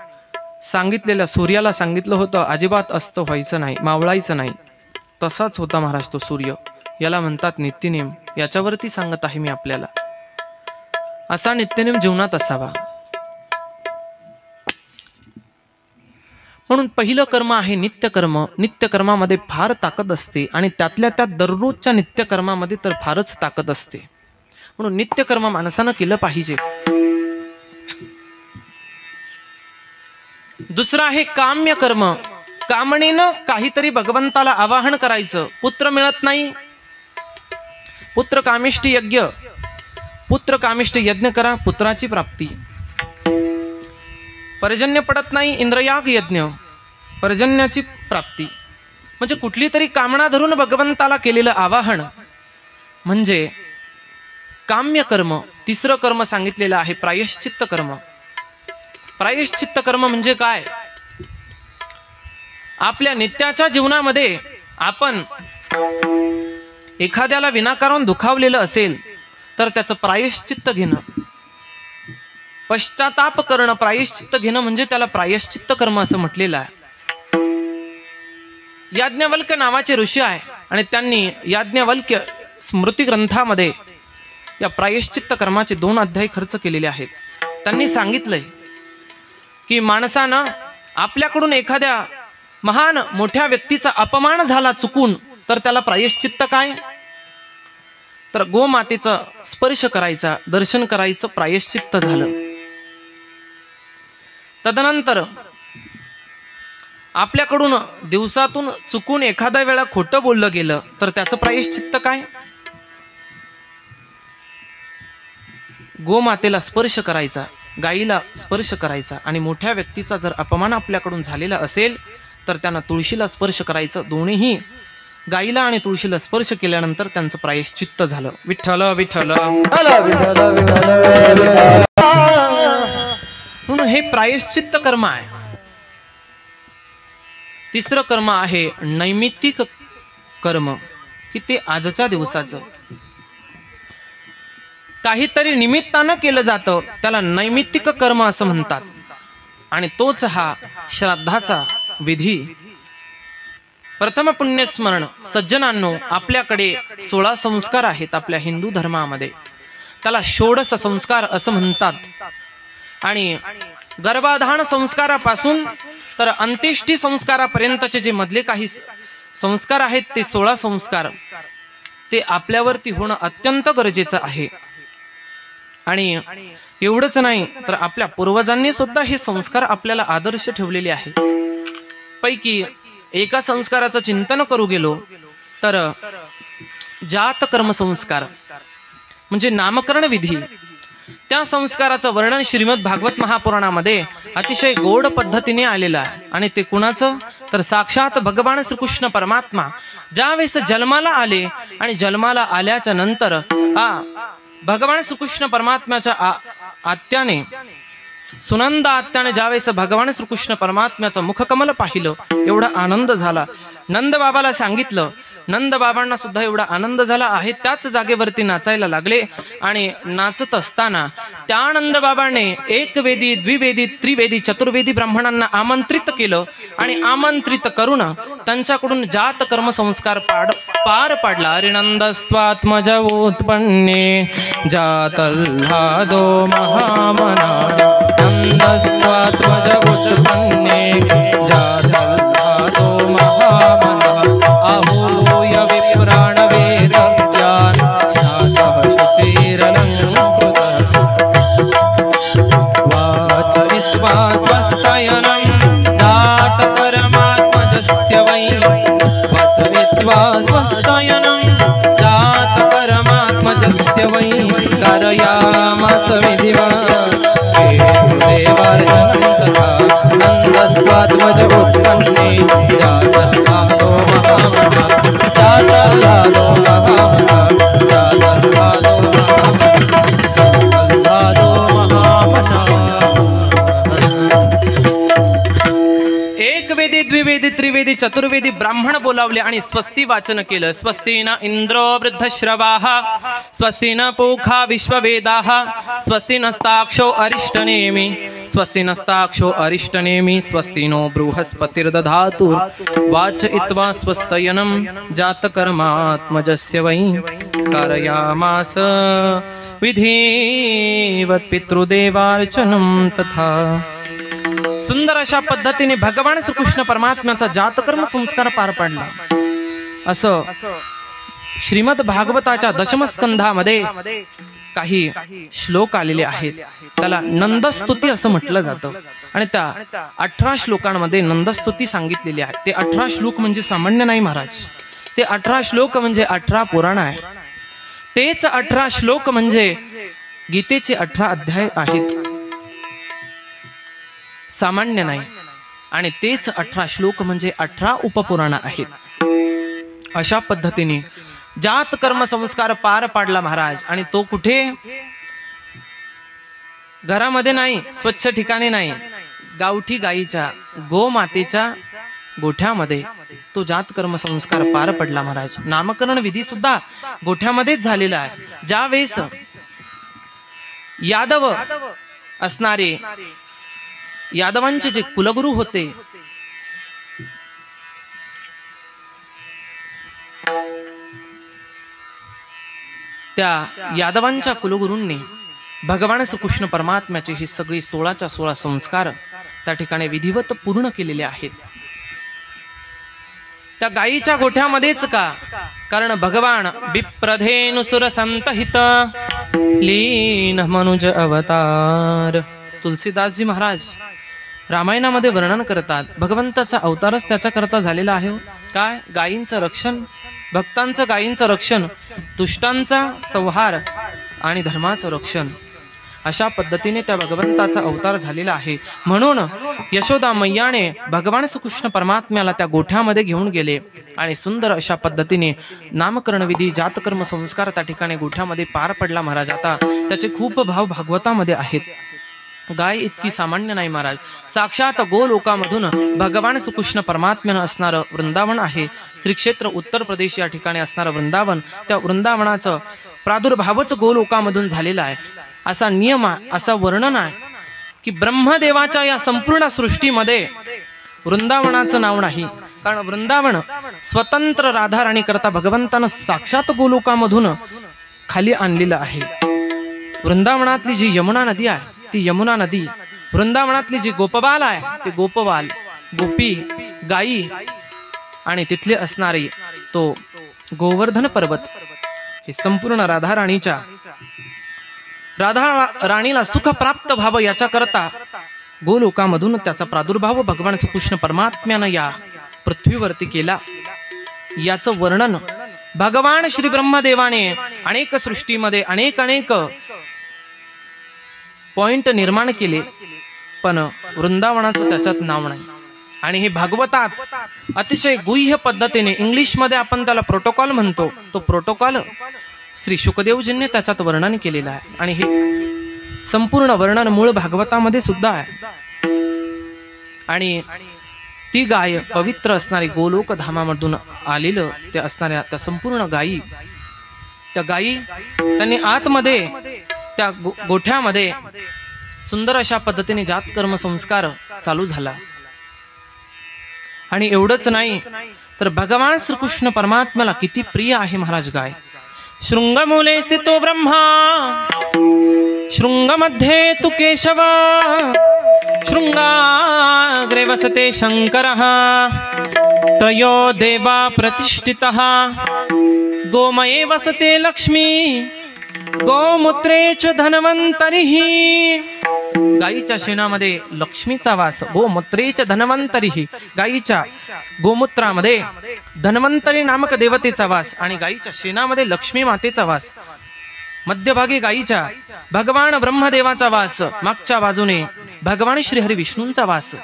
Speaker 1: सांगितलेल्या सूर्याला सांगितलं होतं अजिबात अस्त व्हायचं नाही, मावळायचं नाही. तसाच होता महाराज तो सूर्य. याला म्हणतात नित्यनेम. याच्यावरती सांगत आहे मी आपल्याला, असा नित्यनेम जीवनात असावा. म्हणून पहिलं कर्म आहे नित्यकर्म. नित्यकर्मामध्ये फार ताकद असते आणि त्यातल्या त्यात दररोजच्या नित्यकर्मामध्ये तर फारच ताकद असते. म्हणून नित्यकर्म माणसानं केलं पाहिजे. दुसरं आहे काम्य कर्म. कामणेनं काहीतरी भगवंताला आवाहन करायचं. पुत्र मिळत नाही, पुत्र कामिष्ट यज्ञ, पुत्र कामिष्ट यज्ञ करा, पुत्राची प्राप्ती. पर्जन्य पडत नाही, इंद्रयाग यज्ञ, पर्जन्याची प्राप्ती. म्हणजे कुठली तरी कामना धरून भगवंताला केलेलं आवाहन म्हणजे काम्य कर्म. तिसरं कर्म सांगितलेलं आहे प्रायश्चित्त कर्म. प्रायश्चित्त कर्म म्हणजे काय, आपल्या नित्याच्या जीवनामध्ये आपण एखाद्याला विनाकारण दुखावलेलं असेल तर त्याचं प्रायश्चित्त घेणं, पश्चाताप करणं, प्रायश्चित्त घेणं म्हणजे त्याला प्रायश्चित्त कर्म असं म्हटलेलं आहे. याज्ञवल्क्य नावाचे ऋषी आहे आणि त्यांनी याज्ञवल्क्य स्मृती ग्रंथामध्ये या प्रायश्चित्त कर्माचे 2 अध्याय खर्च केलेले आहेत. त्यांनी सांगितलंय की माणसानं आपल्याकडून एखाद्या महान मोठ्या व्यक्तीचा अपमान झाला चुकून, तर त्याला प्रायश्चित्त काय, तर गोमातेचा स्पर्श करायचा, दर्शन करायचं प्रायश्चित्त झालं. तदनंतर आपल्याकडून दिवसातून चुकून एखाद्या वेळा खोटं बोललं गेलं तर त्याचं प्रायश्चित्त काय, गोमातेला स्पर्श करायचा. गायीला स्पर्श करायचा आणि मोठ्या व्यक्तीचा जर अपमान आपल्याकडून झालेला असेल तर त्यांना तुळशीला स्पर्श करायचं. दोन्हीही गायीला आणि तुळशीला स्पर्श केल्यानंतर त्यांचं प्रायश्चित्त झालं. विठ्ठल विठ्ठल म्हणून हे प्रायश्चित्त कर्म आहे. तिसरं कर्म आहे नैमित्तिक कर्म, की ते आजच्या दिवसाचं काहीतरी निमित्तानं केलं जातं, त्याला नैमित्तिक कर्म असं म्हणतात. आणि तोच हा श्राद्धाचा विधी. प्रथम पुण्यस्मरण. सज्जनांनो, आपल्याकडे 16 संस्कार आहेत आपल्या हिंदू धर्मामध्ये. त्याला षोडश संस्कार असं म्हणतात. आणि गर्भाधान संस्कारापासून तर अंत्येष्टी संस्कारापर्यंतचे जे मधले काही संस्कार आहेत ते 16 संस्कार ते आपल्यावरती होणं अत्यंत गरजेचं आहे. आणि एवढंच नाही तर आपल्या पूर्वजांनी सुद्धा हे संस्कार आपल्याला आदर्श ठेवलेले आहे. पैकी एका संस्काराचं चिंतन करू गेलो तर जात कर्म संस्कार म्हणजे नामकरण विधी. त्या संस्काराचं वर्णन श्रीमद भागवत महापुराणामध्ये अतिशय गोड पद्धतीने आलेलं आहे. आणि ते कुणाचं तर साक्षात भगवान श्रीकृष्ण परमात्मा ज्यावेळेस जन्माला आले आणि जन्माला आल्याच्या नंतर भगवान श्रीकृष्ण परमात्म्याच्या आत्याने सुनंदा आत्याने ज्यावेळेस भगवान श्रीकृष्ण परमात्म्याचं मुखकमल पाहिलं एवढा आनंद झाला. नंद बाबाला सांगितलं. नंद बाबांना सुद्धा एवढा आनंद झाला आहे. त्याच जागेवरती नाचायला लागले. आणि नाचत असताना त्या नंद बाबांनी एक वेदी, द्विवेदी, त्रिवेदी, चतुर्वेदी ब्राह्मणांना आमंत्रित केलं. आणि आमंत्रित करून त्यांच्याकडून जात कर्म संस्कार पार पाडला. हरिनंदस्त्वात्मज उत्पन्ने जातल्हादो महामना. नंदस्त्वात्मज उत्पन्ने जातल्हादो महामना. अहोय विप्राण वेदज्ञान शातः शुचिरलङ्कृत. वाचयित्वा स्वस्तयनं जातकर्मात्मजस्य वै. वाचयित्वा स्वस्तयनं जातकर्मात्मजस्य वै. कारयामास विधिवत् देवार्चनं तथा. नन्दस्त्वात्मज उत्पन्ने जातल्हादो महामना. जातल्हादो महामना. जातल्हादो महामना. जातल्हादो महामना. एक वेदी, द्विवेदी, त्रिवेदी, चतुर्वेदी ब्राह्मण बोलावले आणि स्वस्ती वाचन केलं. स्वस्ती न इंद्रो वृद्धश्रवाः. स्वस्ती न पूखा विश्ववेदाः. स्वस्ती नस्ताक्षो अरिष्टनेमि. स्वस्ती नस्ताक्षो अरिष्टनेमि. स्वस्ती नो बृहस्पतिर्दधातु. वाचयित्वा स्वस्तयनं जातकर्मात्मजस्य वै. कारयामास विधिवत् पितृदेवार्चनं तथा. सुंदर अशा पद्धतीने भगवान श्रीकृष्ण परमात्म्याचा जातकर्म संस्कार पार पाडला. असं श्रीमद भागवताच्या दशम स्कंधामध्ये काही श्लोक आलेले आहेत. त्याला नंदस्तुती असं म्हटलं जातं. आणि त्या 18 श्लोकांमध्ये नंदस्तुती सांगितलेली आहे. ते 18 श्लोक म्हणजे सामान्य नाही महाराज. ते 18 श्लोक म्हणजे 18 पुराण आहे. तेच 18 श्लोक म्हणजे गीतेचे 18 अध्याय आहेत. सामान्य नाही. आणि तेच 18 श्लोक म्हणजे 18 उपपुराण आहेत. अशा पद्धतीने जात कर्म संस्कार पार पाडला महाराज. आणि तो कुठे? घरामध्ये नाही, स्वच्छ ठिकाणी नाही, गावठी गायीच्या गोमातेच्या गोठ्यामध्ये तो जात कर्म संस्कार पार पडला महाराज. नामकरण विधी सुद्धा गोठ्यामध्येच झालेला आहे. ज्यावेळेस यादव असणारे यादवांचे जे कुलगुरू होते त्या यादवांच्या कुलगुरूंनी भगवान श्रीकृष्ण परमात्म्याचे ही सगळी 16च्या 16 संस्कार त्या ठिकाणी विधिवत पूर्ण केलेले आहेत. त्या गायीच्या गोठ्यामध्येच का? कारण भगवान विप्रधेनुसुर संतहित लीन मनुज अवतार. तुलसीदासजी महाराज रामायणामध्ये वर्णन करतात. भगवंताचा अवतारच त्याच्याकरता झालेला आहे. काय? गायींचं रक्षण, भक्तांचं गायींचं रक्षण, दुष्टांचा संहार आणि धर्माचं रक्षण. अशा पद्धतीने त्या भगवंताचा अवतार झालेला आहे. म्हणून यशोदा मैयाने भगवान श्रीकृष्ण परमात्म्याला त्या गोठ्यामध्ये घेऊन गेले आणि सुंदर अशा पद्धतीने नामकरण विधी जातकर्म संस्कार त्या ठिकाणी गोठ्यामध्ये पार पडला महाराज. आता त्याचे खूप भाव भागवतामध्ये आहेत. गाय इतकी सामान्य नाही महाराज. साक्षात गोलोकामधून भगवान श्रीकृष्ण परमात्म्यानं असणारं वृंदावन आहे. श्री क्षेत्र उत्तर प्रदेश या ठिकाणी असणारं वृंदावन, त्या वृंदावनाचं प्रादुर्भावच गोलोकामधून झालेला आहे. असा नियम आहे, असा वर्णन आहे की ब्रह्मदेवाच्या या संपूर्ण सृष्टीमध्ये वृंदावनाचं नाव नाही. कारण वृंदावन स्वतंत्र राधाराणी करता भगवंतानं साक्षात गोलोकामधून खाली आणलेलं आहे. वृंदावनातली जी यमुना नदी आहे ती यमुना नदी, वृंदावनातली जी गोपबाल आहे ते गोपबाल, गोपी, गायी आणि तिथले असणारे तो गोवर्धन पर्वत, हे संपूर्ण राधाराणीच्या राधा राणीला सुख प्राप्त व्हावं याच्याकरता गोलोकामधून त्याचा प्रादुर्भाव भगवान श्रीकृष्ण परमात्म्यानं या पृथ्वीवरती केला. याचं वर्णन भगवान श्री ब्रह्मदेवाने अनेक सृष्टीमध्ये अनेक पॉइंट निर्माण केले, पण वृंदावनाचं त्याच्यात नाव नाही. आणि हे भागवतात अतिशय गुह्य पद्धतीने, इंग्लिशमध्ये आपण त्याला प्रोटोकॉल म्हणतो, तो प्रोटोकॉल श्री शुकदेवजींनी त्याच्यात वर्णन केलेलं आहे. आणि हे संपूर्ण वर्णन मूळ भागवतामध्ये सुद्धा आहे. आणि ती गाय पवित्र असणारी गोलोक धामामधून आलेलं ते असणाऱ्या त्या संपूर्ण गायी, त्या गायी त्यांनी आतमध्ये त्या गोठ्यामध्ये सुंदर अशा पद्धतीने जातकर्म संस्कार चालू झाला. आणि एवढंच नाही तर भगवान श्रीकृष्ण परमात्म्याला किती प्रिय आहे महाराज गाय. शृंगमूले स्थितो ब्रह्मा, शृंगमध्ये तु केशव, शृंगाग्रे वसते शंकरः, त्रयो देवा प्रतिष्ठितः, गोमये वसते लक्ष्मी, गोमूत्रे च धन्वन्तरिः. गायीच्या शेणामध्ये लक्ष्मीचा वास, गोमूत्रे च धन्वन्तरिः, गायीच्या गोमूत्रामध्ये धन्वंतरी नामक देवतेचा वास आणि गायीच्या शेणामध्ये लक्ष्मी मातेचा वास. मध्यभागी गायीच्या भगवान ब्रह्मदेवाचा वास, मागच्या बाजूने भगवान श्री हरी विष्णूंचा वास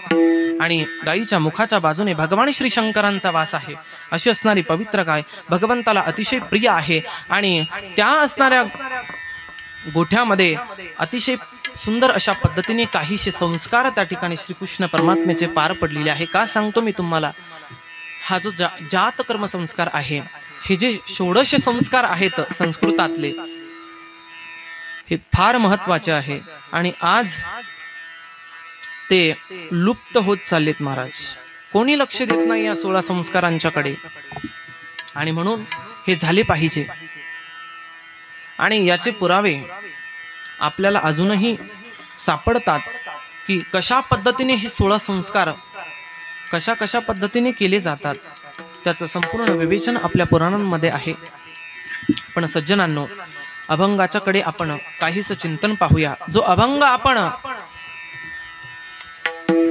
Speaker 1: आणि गायीच्या मुखाच्या बाजूने भगवान श्री शंकरांचा वास आहे. अशी असणारी पवित्र गाय भगवंताला अतिशय प्रिय आहे. आणि त्या असणाऱ्या गोठ्यामध्ये अतिशय सुंदर अशा पद्धतीने काहीशे संस्कार त्या ठिकाणी श्रीकृष्ण परमात्म्याचे पार पडलेले आहे. का सांगतो मी तुम्हाला, हा जो जातकर्म संस्कार आहे, हे जे 16 संस्कार आहेत संस्कृतातले, हे फार महत्वाचे आहे. आणि आज ते लुप्त होत चाललेत महाराज. कोणी लक्ष देत नाही या 16 संस्कारांच्याकडे. आणि म्हणून हे झाले पाहिजे. आणि याचे पुरावे आपल्याला अजूनही सापडतात की कशा पद्धतीने हे 16 संस्कार कशा पद्धतीने केले जातात, त्याचं संपूर्ण विवेचन आपल्या पुराणांमध्ये आहे. पण सज्जनांनो, अभंगाच्याकडे आपण काहीच चिंतन पाहूया. जो अभंग आपण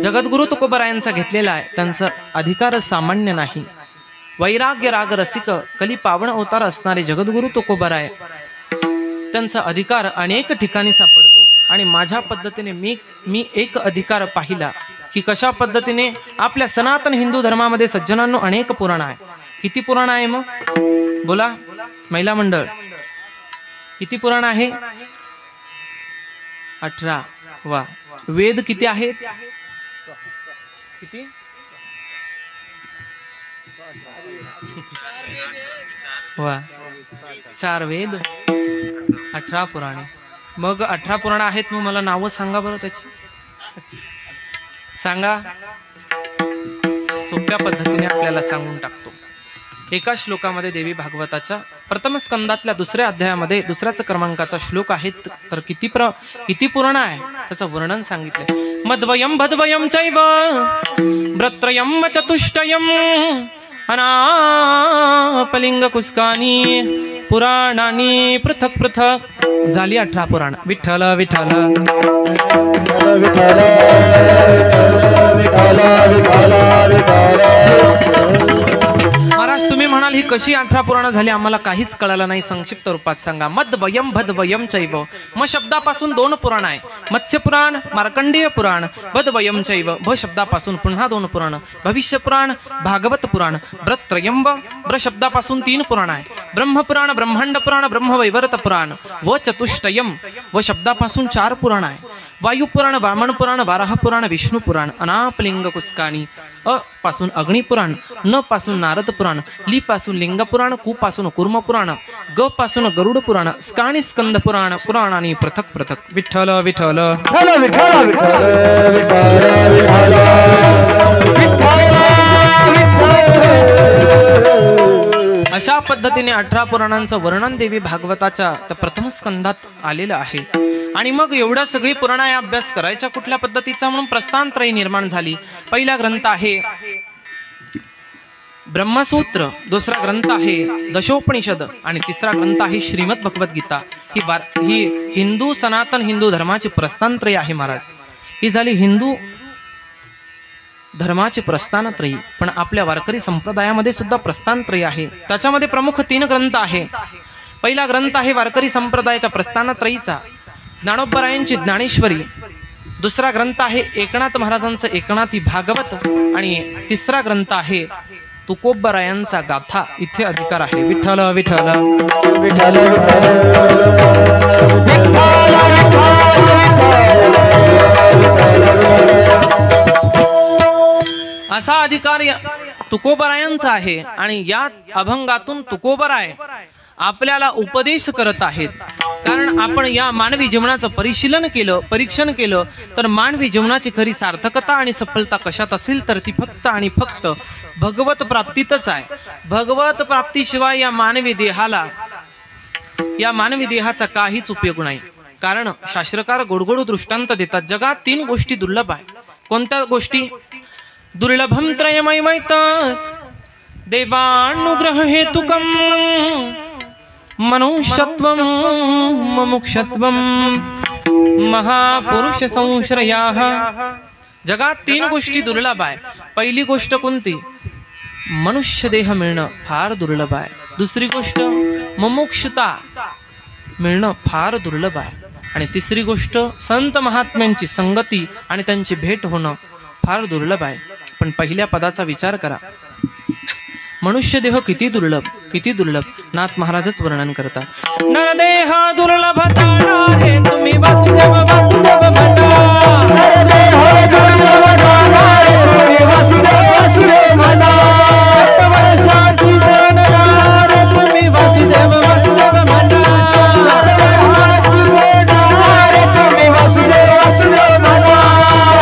Speaker 1: जगद्गुरु तुकोबरायांचा घेतलेला आहे, त्यांचा अधिकार सामान्य नाही. वैराग्य राग रसिक कली पावन अवतार असणारे जगद्गुरु तुकोबराय, त्यांचा अधिकार अनेक ठिकाणी सापडतो. आणि माझ्या पद्धतीने मी एक अधिकार पाहिला की कशा पद्धतीने आपल्या सनातन हिंदू धर्मामध्ये सज्जनांनो अनेक पुराण आहे. किती पुराण आहे मग बोला महिला मंडळ, किती पुराण आहे? 18. वा. वेद किती आहेत? किती? वा. 4 वेद, 18 पुराणे. मग 18 पुराण आहेत, मग मला नावं सांगा बरं त्याची. सांगा. सोप्या पद्धतीने आपल्याला सांगून टाकतो. एका श्लोकामध्ये देवी भागवताच्या प्रथम स्कंदातल्या 2ऱ्या अध्यायामध्ये 2ऱ्याच क्रमांकाचा श्लोक आहे. तर किती पुराण आहे त्याचं वर्णन सांगितलंय. मद्वयम भद्वयम चैव व्रत्रयम चतुष्टयम अनापलिंग कुस्कानी पुराणानी पृथक पृथक. झाली 18 पुराण. विठ्ठल विठ्ठल महाराज, तुम्ही म्हणाल ही कशी 18 पुराण झाली आम्हाला काहीच कळालं नाही. संक्षिप्त रूपात सांगा. मद्वयम भद्वयम चैव. म शब्दापासून 2 पुराण आहे. मत्स्य पुराण, मार्कंडेय पुराण. भद्वयम चैव भ शब्दापासून पुन्हा 2 पुराण. भविष्य पुराण, भागवत पुराण. ब्रत्रयम ब्र शब्दापासून 3 पुराण आहे. ब्रह्मपुराण, ब्रह्मांड पुराण, ब्रह्मवैवर्त पुराण. व चतुष्टयम व शब्दापासून 4 पुराण आहे. वायू पुराण, वामन पुराण, वाराह पुराण, विष्णू पुराण. अनापलिंग कुस्कानी. अ पासून अग्नि पुराण. न पासून नारद पुराण. ली पासून लिंग पुराण. कु पासून कूर्म पुराण. ग पासून गरुड पुराण. स्कानी स्कंद पुराण. पुराणानी पृथक पृथक. विठ्ठल विठ्ठल
Speaker 2: विठ्ठल विठ्ठल
Speaker 1: अशा पद्धतीने 18 पुराणांचं वर्णन देवी भागवताच्या त्या प्रथम स्कंदात आलेलं आहे. आणि मग एवढ्या सगळी पुराण अभ्यास करायच्या कुठल्या पद्धतीचा म्हणून प्रस्थानत्रयी निर्माण झाली. पहिला ग्रंथ आहे ब्रह्मसूत्र, दुसरा ग्रंथ आहे दशोपनिषद आणि तिसरा ग्रंथ आहे श्रीमद भगवद्गीता. ही हिंदू सनातन हिंदू धर्माची प्रस्थानत्रयी आहे महाराज. ही झाली हिंदू धर्माची प्रस्थानत्रयी. पण आपल्या वारकरी संप्रदायामध्ये सुद्धा प्रस्थानत्रयी आहे. त्याच्यामध्ये प्रमुख 3 ग्रंथ आहे. पहिला ग्रंथ आहे वारकरी संप्रदायाच्या प्रस्थानत्रयीचा ज्ञानोबरायांची ज्ञानेश्वरी. दुसरा ग्रंथ आहे एकनाथ महाराजांचं एकनाथी भागवत आणि तिसरा ग्रंथ आहे तुकोबरायांचा गाथा. इथे अधिकार आहे. विठ्ठल विठ्ठल
Speaker 2: विठ्ठल
Speaker 1: असा अधिकार तुकोबरायांचा आहे. आणि या अभंगातून तुकोबराय आपल्याला उपदेश करत आहेत. कारण आपण या मानवी जीवनाचं परीक्षण केलं तर मानवी जीवनाची खरी सार्थकता आणि सफलता कशात असेल तर ती फक्त आणि फक्त भगवत प्राप्तीतच आहे. भगवत प्राप्तीशिवाय या मानवी देहाचा काहीच उपयोग नाही. कारण शास्त्रकार गोडगोड दृष्टांत देतात. जगात 3 गोष्टी दुर्लभ आहे. कोणत्या गोष्टी? दुर्लभम त्रयमयमैत देवानुग्रह हेतुकम मनुष्यत्वम मुमुक्षत्वम महापुरुष संश्रयाः. जगात 3 गोष्टी दुर्लभ आहे. पहिली गोष्ट कोणती? मनुष्य देह मिळणं फार दुर्लभ आहे. दुसरी गोष्ट मुमुक्षता मिळणं फार दुर्लभ आहे. आणि तिसरी गोष्ट संत महात्म्यांची संगती आणि त्यांची भेट होणं फार दुर्लभ आहे. पण पहिल्या पदाचा विचार करा. मनुष्य देह किती दुर्लभ, किती दुर्लभ. नाथ महाराजच वर्णन करतात. नरदेह दुर्लभ ताणारे तुम्ही वासुदेव वासुदेव म्हणा.
Speaker 2: नरदेह दुर्लभ ताणारे तुम्ही वासुदेव वासुदेव म्हणा. वर्षाची देणारे तुम्ही वासुदेव वासुदेव म्हणा. वर्षाची देणारे तुम्ही वासुदेव वासुदेव म्हणा.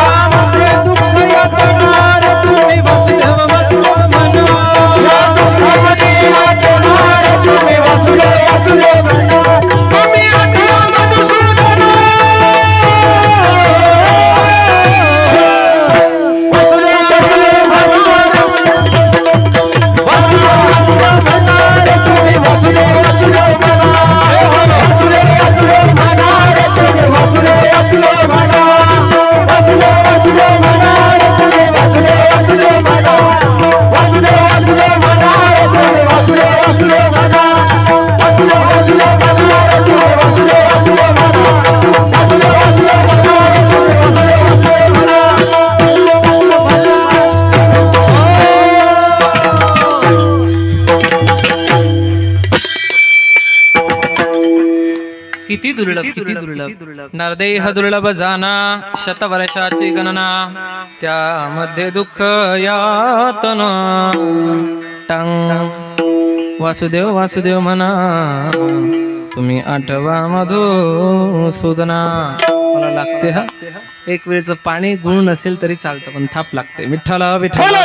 Speaker 2: रामाचे दुःख यातणारे तुम्ही वासुदेव वासुदेव म्हणा. तुम्ही वासुदेव वासुदेव म्हणा. तुम्ही आठवा मधुसूदन वासुदेव वासुदेव म्हणा. तुम्ही वासुदेव वासुदेव म्हणा. वासुदेव वासुदेव म्हणा. तुम्ही वासुदेव वासुदेव म्हणा. वासुदेव वासुदेव म्हणा. तुम्ही वासुदेव वासुदेव म्हणा. वासुदेव वासुदेव म्हणा. तुम्ही वासुदेव वासुदेव म्हणा. वासुदेव वासुदेव म्हणा. तुम्ही वासुदेव वासुदेव म्हणा. वासुदेव वासुदेव म्हणा. तुम्ही वासुदेव वासुदेव म्हणा.
Speaker 1: किती दुर्लभ, किती दुर्लभ. नरदेह दुर्लभ जाना शतवर्षाची गणना. त्यामध्ये दुःख यातना. टांग वासुदेव वासुदेव म्हणा. तुम्ही आठवा मधुसूदना. मला लागते हा. एक वेळचं पाणी गुण नसेल तरी चालतं पण थाप लागते. विठ्ठल विठ्ठल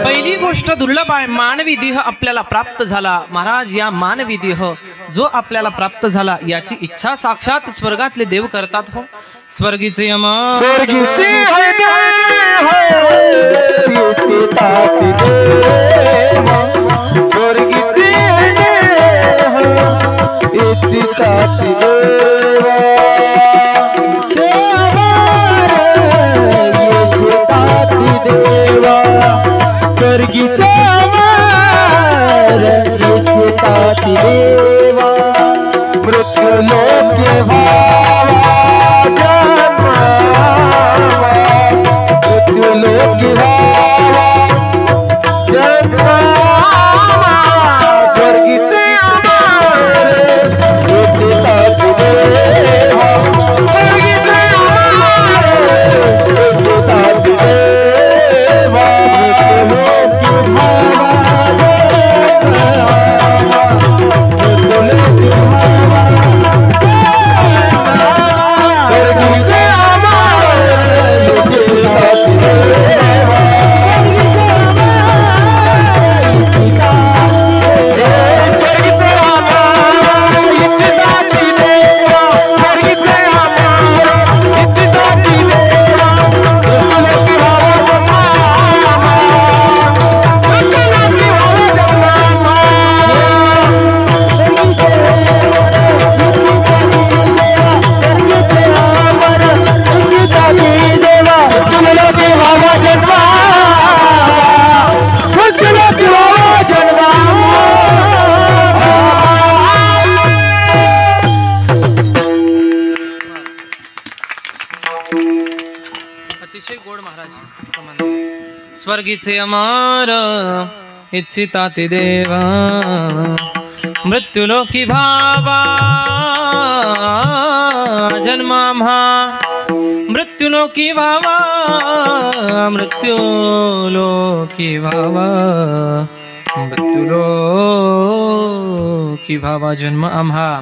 Speaker 1: पहिली गोष्ट दुर्लभ आहे. मानवी देह आपल्याला प्राप्त झाला. महाराज या मानवी देह जो आपल्याला प्राप्त झाला याची इच्छा साक्षात स्वर्गातले देव करतात. हो स्वर्गीचे यम
Speaker 2: स्वर्गीचे अमर इच्छिताती देवा मृत्यू लोकी व्हावा जन्मावा मृत्यू लोकी व्हावा जन्मावा स्वर्गीचे अमर इच्छिताती देवा स्वर्गीचे अमर इच्छिताती देवा मृत्यू लोकी
Speaker 1: अतिशय गोड महाराज. स्वर्गीचे अमर इच्छिताती देवा मृत्युलोकी भावा जन्म आम्हा मृत्युलोकी भावा मृत्युलोकी भावा मृत्युलोकी भावा जन्म आम्हा.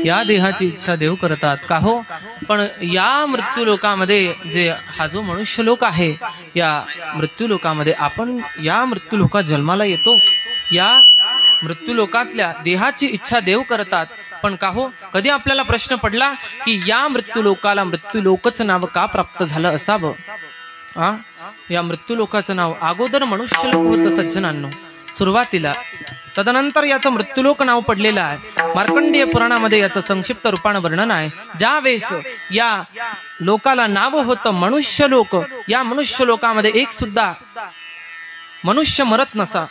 Speaker 1: या देहाची इच्छा देव करतात का हो, पण या मृत्यूलोकामध्ये जे हा जो मनुष्य लोक आहे, या मृत्यूलोकामध्ये आपण या मृत्यूलोकात जन्माला येतो. या मृत्यूलोकातल्या देहाची इच्छा देव करतात, पण का हो, कधी आपल्याला प्रश्न पडला की या मृत्यूलोकाला मृत्यूलोकच नाव का प्राप्त झालं असावं? या मृत्यूलोकाचं नाव अगोदर मनुष्यलोक होतं सज्जनांनो सुरुवातीला, तदनंतर याचं मृत्यूलोक नाव पडलेलं आहे. मार्कंडेय पुराणामध्ये याचं संक्षिप्त रूपानं वर्णन आहे. ज्या वेळेस या लोकाला नाव होतं मनुष्यलोक, या मनुष्यलोकामध्ये एक सुद्धा मनुष्य मरत नसा,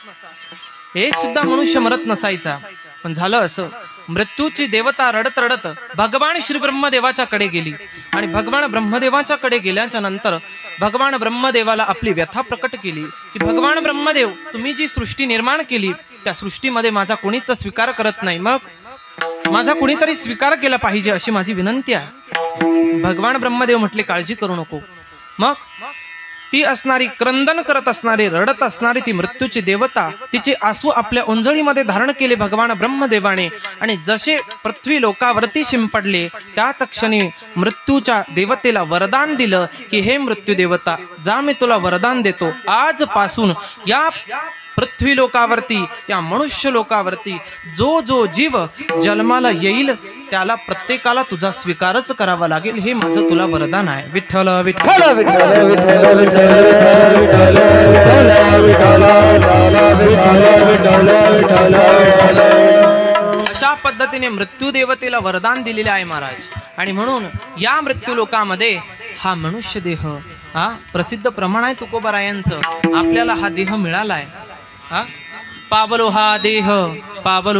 Speaker 1: एक सुद्धा मनुष्य मरत नसायचा. पण झालं असं, मृत्यूची देवता रडत रडत भगवान श्री ब्रह्मदेवाच्या कडे गेली आणि भगवान ब्रह्मदेवाच्या कडे गेल्याच्या नंतर भगवान ब्रह्मदेवाला आपली व्यथा प्रकट केली की भगवान ब्रह्मदेव, तुम्ही जी सृष्टी निर्माण केली त्या सृष्टीमध्ये माझा कोणीच स्वीकार करत नाही, मग माझा कोणीतरी स्वीकार केला पाहिजे अशी माझी विनंती आहे. भगवान ब्रह्मदेव म्हटले काळजी करू नको. मग ती असणारी क्रंदन करत असणारी रडत असणारी ती मृत्यूची देवता तिचे आसू आपल्या ओंजळीमध्ये धारण केले भगवान ब्रह्मदेवाने आणि जसे पृथ्वी लोकावरती शिंपडले त्याच क्षणी मृत्यूच्या देवतेला वरदान दिलं की हे मृत्यू देवता, जा मी तुला वरदान देतो, आजपासून या पृथ्वी लोकावरती या मनुष्य लोकावरती जो जो जीव जन्माला येईल त्याला प्रत्येकाला तुझा स्वीकारच करावा लागेल, हे माझं तुला वरदान आहे. विठ्ठल विठ्ठल
Speaker 2: विठ्ठल विठ्ठल विठ्ठल विठ्ठल विठ्ठल.
Speaker 1: अशा पद्धतीने मृत्यू देवतेला वरदान दिलेले आहे महाराज. आणि म्हणून या मृत्यू लोकामध्ये हा मनुष्य देह हा प्रसिद्ध प्रमाण आहे तुकोबारायांचं, आपल्याला हा देह मिळालाय. पावलो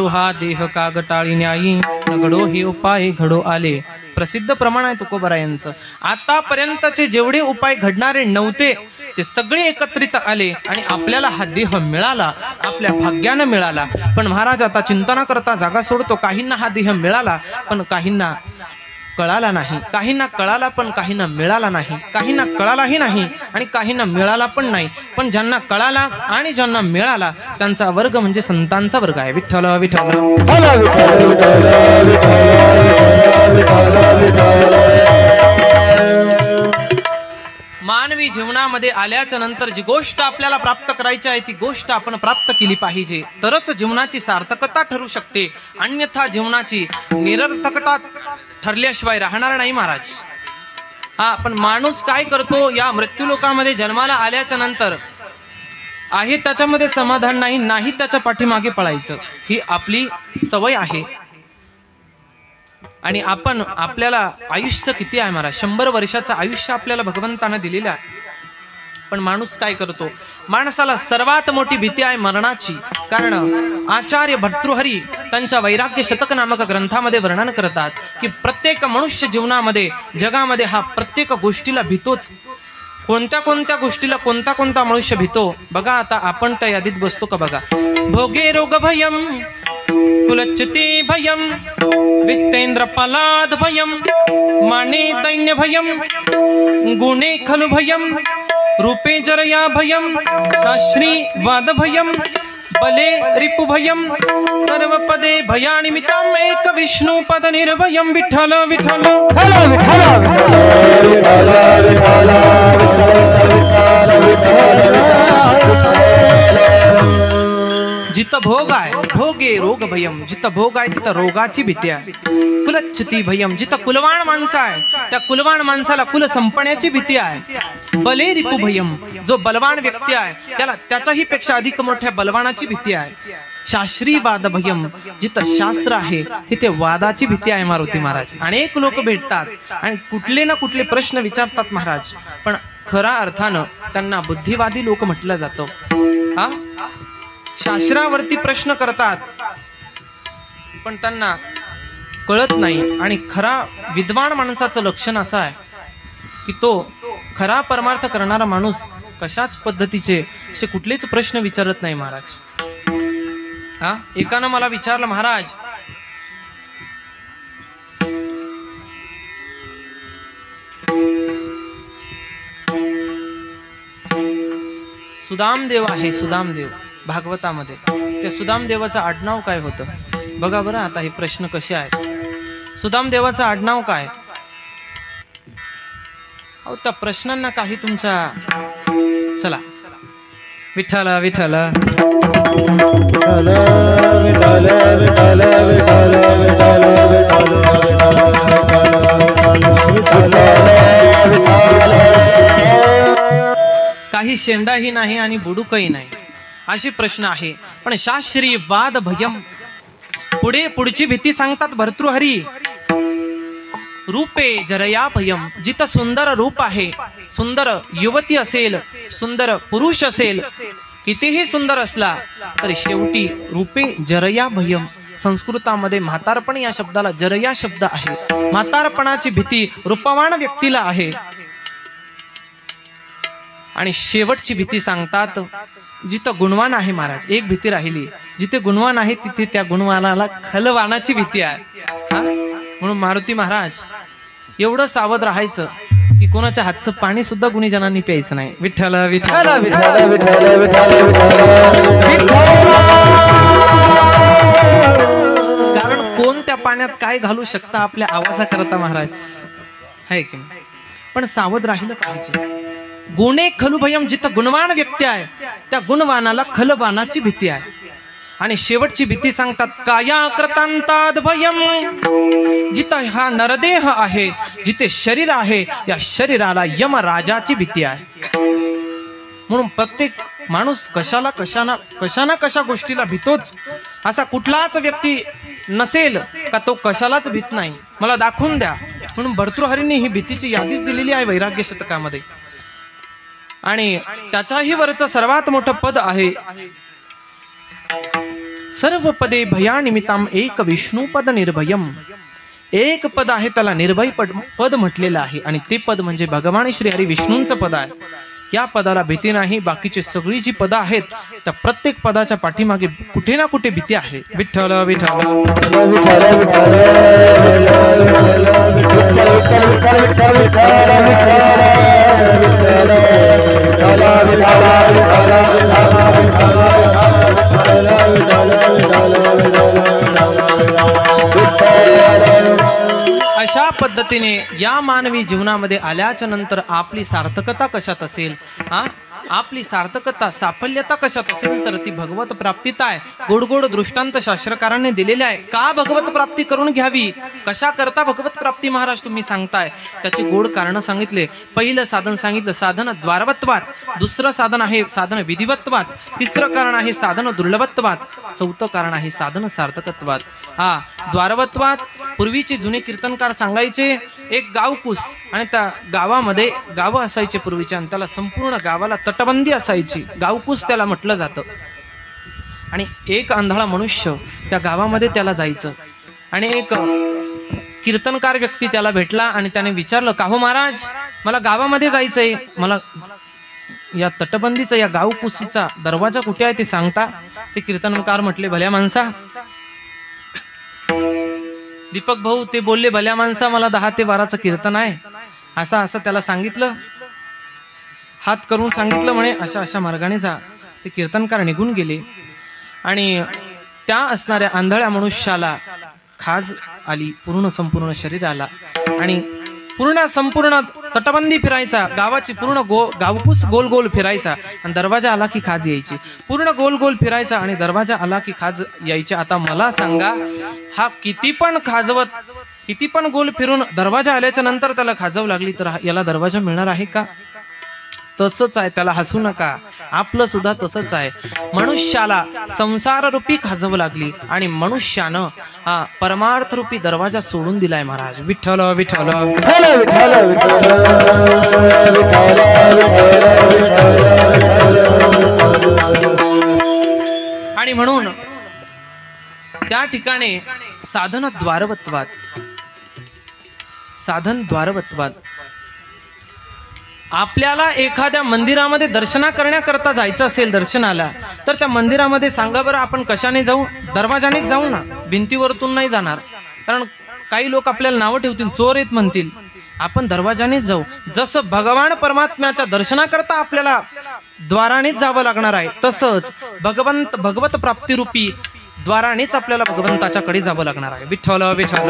Speaker 1: हा देह कागटाळी न्यायी घडो हे उपाय घडो आले. प्रसिद्ध प्रमाण आहे तुकोबारायांचं. आतापर्यंतचे जेवढे उपाय घडणारे नव्हते ते सगळे एकत्रित आले आणि आपल्याला हा देह मिळाला, आपल्या भाग्यानं मिळाला. पण महाराज आता चिंता न करता जागा सोडतो. काहींना हा देह मिळाला पण काहींना कळाला नाही, काहींना कळाला पण काहींना मिळाला नाही, काहींना कळालाही नाही आणि काहींना मिळाला पण नाही. पण ज्यांना कळाला आणि ज्यांना मिळाला त्यांचा वर्ग म्हणजे संतांचा वर्ग आहे. विठ्ठल विठ्ठल मानवी जीवनामध्ये आल्याच्या नंतर जी गोष्ट आपल्याला प्राप्त करायची आहे ती गोष्ट आपण प्राप्त केली पाहिजे, तरच जीवनाची सार्थकता ठरू शकते. अन्यथा जीवनाची निरर्थकता ठरल्याशिवाय राहणार नाही महाराज. पण माणूस काय करतो, या मृत्यूलोकामध्ये जन्माला आल्याच्या नंतर आहे त्याच्यामध्ये समाधान नाही, नाही त्याच्या पाठीमागे पळायचं, ही आपली सवय आहे. आणि आपण आपल्याला आयुष्य किती आहे महाराज, 100 वर्षाचं आयुष्य आपल्याला भगवंताने दिलेलं आहे. पण माणूस काय करतो? माणसाला सर्वात मोठी भीती आहे मरणाची. कारण आचार्य भर्तृहरी त्यांच्या वैराग्य शतक नामक ग्रंथामध्ये वर्णन करतात की प्रत्येक मनुष्य जीवनामध्ये जगामध्ये हा प्रत्येक गोष्टीला भीतोच. कोणत्या कोणत्या गोष्टीला कोणता कोणता मनुष्य भीतो बघा. आता आपण त्या यादीत बसतो का बघा. भोगे रोग भयम, कुलच्युती भयम, वित्तेंद्र पलाद भयम, माने दैन्य भयम, गुणे खलु भयम, रूपे जरया भयम, शास्त्री वाद भयम, बले रिपु भयम, सर्व पदे भयानिमित्तम एक विष्णु पद निर्भयम. विठ्ठल विठ्ठल जिथं भोग आहे भोगे रोग भयम, जिथं भोग आहे तिथं रोगाची भीती आहे. कुलच्छती भयम, जिथं कुलवाण माणसं आहे त्या कुलवाण माणसाला कुल संपण्याची भीती आहे. बले रिपु भयम, जो बलवान व्यक्ती आहे त्याला त्याच्याही पेक्षा अधिक मोठ्या बलवानाची भीती आहे. शास्त्री वाद भयम, जिथं शास्त्र आहे तिथे वादाची भीती आहे. मारुती महाराज अनेक लोक भेटतात आणि कुठले ना कुठले प्रश्न विचारतात महाराज, पण खऱ्या अर्थानं त्यांना बुद्धिवादी लोक म्हटलं जातं. हा शास्त्रावरती प्रश्न करतात पण त्यांना कळत नाही. आणि खरा विद्वान माणसाचं लक्षण असं आहे की तो खरा परमार्थ करणारा माणूस कशाच पद्धतीचे असे कुठलेच प्रश्न विचारत नाही महाराज. हा एकानं मला विचारलं, महाराज सुदामदेव आहे, सुदामदेव भागवतामध्ये त्या सुदामदेवाचं आडनाव काय होतं बघा बरं. आता हे प्रश्न कसे आहेत. सुदामदेवाचं आडनाव काय? अहो त्या प्रश्नांना काही तुमच्या चला विठ्ठल विठ्ठल काही शेंडाही नाही आणि बुडुकही नाही असे प्रश्न आहे. पण शास्त्री वाद भयम, पुढची भीती सांगतात भर्तृहरी. रूपे जरया भयम, जिथं सुंदर रूप आहे, सुंदर युवती असेल, सुंदर पुरुष असेल, कितीही सुंदर असला तरी शेवटी रूपे जरया भयम. संस्कृतामध्ये म्हातारपण या शब्दाला जरया शब्द आहे. म्हातारपणाची भीती रूपवान व्यक्तीला आहे. आणि शेवटची भीती सांगतात जिथं गुणवान आहे महाराज. एक भीती राहिली, जिथे गुणवान आहे तिथे त्या गुणवानाला खलवानाची भीती आहे. म्हणून मारुती महाराज एवढं सावध राहायचं की कोणाच्या हातचं पाणी सुद्धा गुणीजनांनी प्यायचं नाही. विठ्ठल विठ्ठल कारण कोण त्या पाण्यात काय घालू शकता आपल्या आवाजाकरता महाराज आहे की नाही. पण सावध राहिलं पाहिजे. गुणे खलु भयम, जिथं गुणवान व्यक्ती आहे त्या गुणवानाला खलवानाची भीती आहे. आणि शेवटची भीती सांगतात काया कृतांताद भयम, जिथं हा नरदेह आहे, जिथे शरीर आहे या शरीराला यमराजाची भीती आहे. म्हणून प्रत्येक माणूस कशा गोष्टीला भीतोच. असा कुठलाच व्यक्ती नसेल का तो कशालाच भीत नाही. मला दाखवून द्या. म्हणून भर्तृहरींनी ही भीतीची यादीच दिलेली आहे वैराग्य शतकामध्ये. आणि त्याच्याही वरचं सर्वात मोठं पद आहे सर्व पदे भयानिमित्तम एक विष्णू पद निर्भयम. एक पद आहे त्याला निर्भय पद म्हटलेलं आहे आणि ते पद म्हणजे भगवान श्री हरी विष्णूंचं पद आहे. या पदाला भीती नाही. बाकीची सगळी जी पदं आहेत त्या प्रत्येक पदाच्या पाठीमागे कुठे ना कुठे भीती आहे. विठ्ठल विठ्ठल अशा पद्धतीने या मानवी जीवनामध्ये आल्याच्या नंतर आपली सार्थकता कशात असेल. आपली सार्थकता साफल्यता कशात असेल तर ती भगवत प्राप्तीत आहे. गोड गोड दृष्टांत शास्त्रकारांनी दिलेले आहे. का भगवत प्राप्ती करून घ्यावी, कशा करता भगवत प्राप्ती महाराज तुम्ही सांगताय, त्याची गोड कारण सांगितले. पहिलं साधन सांगितलं साधन द्वारवत्वात, दुसरं साधन आहे साधन विधिवत्वात, तिसरं कारण आहे साधन दुर्लभत्वात, चौथं कारण आहे साधन सार्थकत्वात. हा द्वारवत्वात पूर्वीचे जुने कीर्तनकार सांगायचे एक गावकूस आणि त्या गावामध्ये गावं असायचे पूर्वीचे आणि त्याला संपूर्ण गावाला तटबंदी असायची, गावकूस त्याला म्हटलं जातं. आणि एक आंधळा मनुष्य त्या गावामध्ये त्याला जायचं आणि एक कीर्तनकार व्यक्ती त्याला भेटला आणि त्याने विचारलं, का हो महाराज मला गावामध्ये जायचंय, मला या तटबंदीचा या गावकुशीचा दरवाजा कुठे आहे ते सांगता. ते कीर्तनकार म्हटले, भल्या माणसा. दीपक भाऊ ते बोलले, भल्या माणसा मला 10 ते 12चं कीर्तन आहे. असं असं त्याला सांगितलं, हात करून सांगितलं, म्हणे अशा अशा मार्गाने जा. ते कीर्तनकार निघून गेले आणि त्या असणाऱ्या आंधळ्या मनुष्याला खाज आली पूर्ण संपूर्ण शरीराला आणि पूर्ण संपूर्ण तटबंदी फिरायचा, गावाची पूर्ण गावकूस गोल गोल फिरायचा आणि दरवाजा आला की खाज यायची, पूर्ण गोल गोल फिरायचा आणि दरवाजा आला की खाज यायची. आता मला सांगा, हा किती पण गोल फिरून दरवाजा आल्याच्या नंतर त्याला खाजव लागली तर याला दरवाजा मिळणार आहे का? तसंच आहे, त्याला हसू नका, आपलं सुद्धा तसंच आहे. मनुष्याला संसार रूपी खाजव लागली आणि मनुष्यानं हा परमार्थ रूपी दरवाजा सोडून दिलाय महाराज. विठ्ठल विठ्ठल आणि म्हणून त्या ठिकाणी साधन द्वारवत्वात आपल्याला एखाद्या मंदिरामध्ये दर्शना करण्याकरता जायचं असेल दर्शनाला, तर त्या मंदिरामध्ये सांगा बरं आपण कशाने जाऊ? दरवाजानेच जाऊ ना, भिंतीवरतून नाही जाणार. कारण काही लोक आपल्याला नावं ठेवतील, चोर येत म्हणतील. आपण दरवाजानेच जाऊ. जसं भगवान परमात्म्याच्या दर्शनाकरता आपल्याला द्वारानेच जावं लागणार आहे, तसंच भगवत प्राप्तिरूपी द्वारानेच आपल्याला भगवंताच्या कडे जावं लागणार आहे. विठ्ठल विठ्ठल.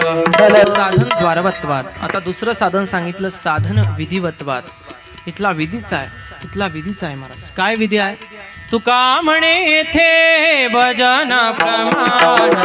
Speaker 1: साधन द्वारवत्वात. आता दुसरं साधन सांगितलं साधन विधिवत्वात. इथला विधीच आहे महाराज. काय विधी आहे? तुका म्हणे येथे भजन प्रमाण,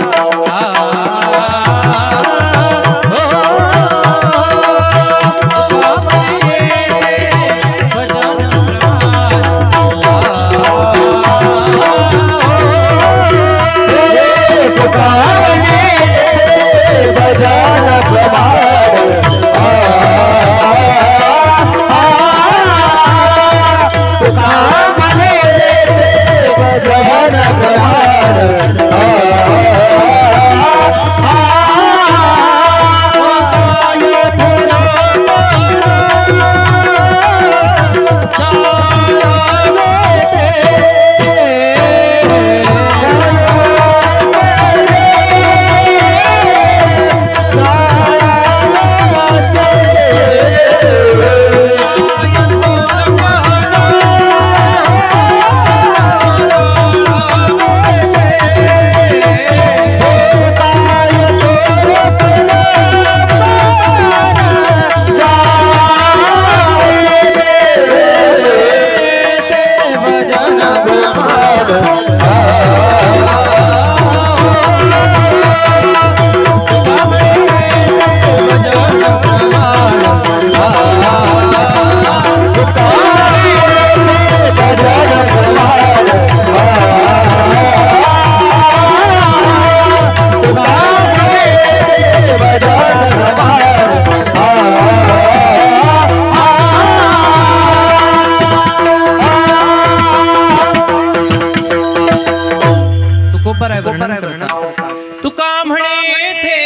Speaker 1: तुका म्हणे थे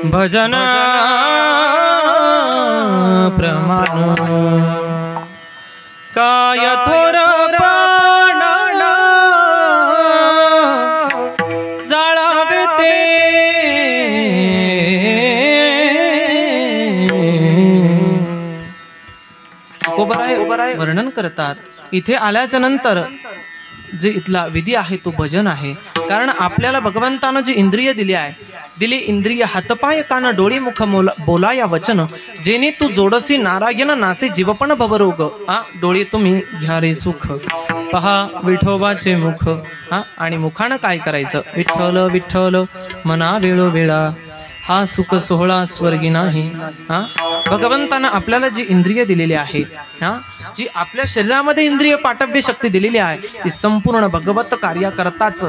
Speaker 1: भजन प्रमाण, काय थोर प्राणाला जाळावे ते वर्णन करतात. इथे आल्याच्या नंतर जे इथला विधी आहे तो भजन आहे. कारण आपल्याला भगवंतानं जी इंद्रिय दिली आहे दिली इंद्रिय हातपाय कान डोळे मुख बोलाया वचन, जेणे तू जोडसी नारायण नासे जीवपण भवरोग. डोळे तुम्ही घ्या रे सुख, पहा विठोबाचे मुख. आणि मुखानं काय करायचं? विठ्ठल विठ्ठल मना वेळोवेळा, हा सुख सोहळा स्वर्गी नाही. भगवंतानं आपल्याला जी इंद्रिय दिलेली आहे, जी आपल्या शरीरामध्ये इंद्रिय पाठव्य शक्ती दिलेली आहे, ती संपूर्ण भगवत कार्याकरताच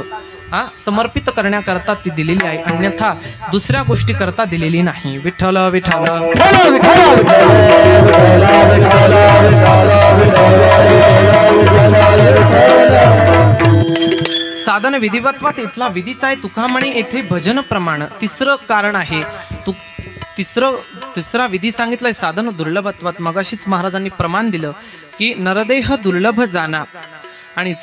Speaker 1: समर्पित करण्याकरता ती दिलेली आहे, अन्यथा दुसऱ्या गोष्टी करता दिलेली नाही. विठ्ठल विठ्ठल साधन विधिवत्वात इथला विधीचा आहे. तुका म्हणे येथे भजन प्रमाण. तिसरं कारण आहे, तिसरा विधी सांगितलाय साधन दुर्लभत्वात. मगाशीच महाराजांनी प्रमाण दिलं की नरदेह दुर्लभ जाना. आणि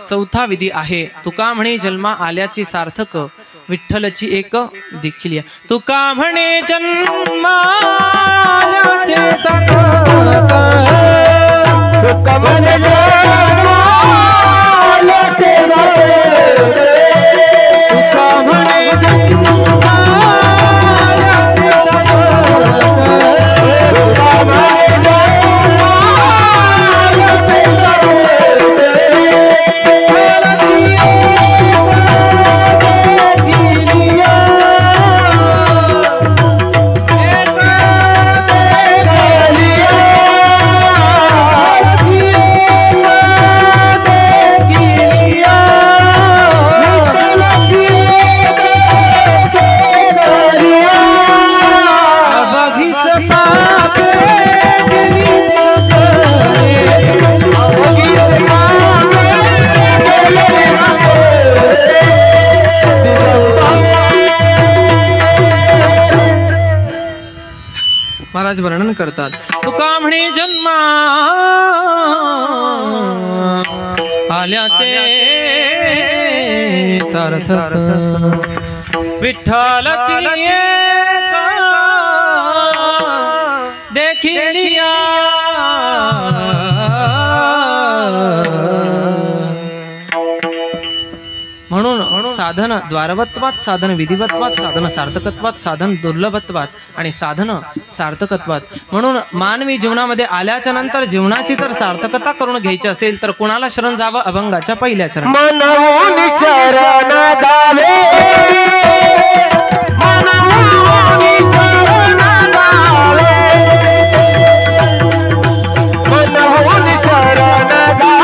Speaker 1: चौथा विधी आहे, तुका म्हणे जन्मा आल्याची सार्थक, विठ्ठलची एक देखील. तुका म्हणे जन्मा आल्याचे सार्थक,
Speaker 2: तुका म्हणे जन्मा आल्याचे सार्थक, तुका म्हणे जन्मा आल्याचे सार्थक, तुका म्हणे जन्मा आल्याचे
Speaker 1: महाराज वर्णन करतात. तुका म्हणे जन्मा आल्याचे सार्थक, विठ्ठलाची एक देखिलिया. म्हणून साधन द्वारवत्वात, साधन विधिवत्वात, साधन सार्थकत्वात, साधन दुर्लभत्वात आणि साधन सार्थकत्वात. म्हणून मानवी जीवनामध्ये आल्याच्या नंतर जीवनाची जर सार्थकता करून घ्यायची असेल तर कोणाला शरण जावं? अभंगाच्या पहिल्या चरण.
Speaker 2: मनवून शरण जावे, मनवून शरण जावे, मनवून शरण जावे,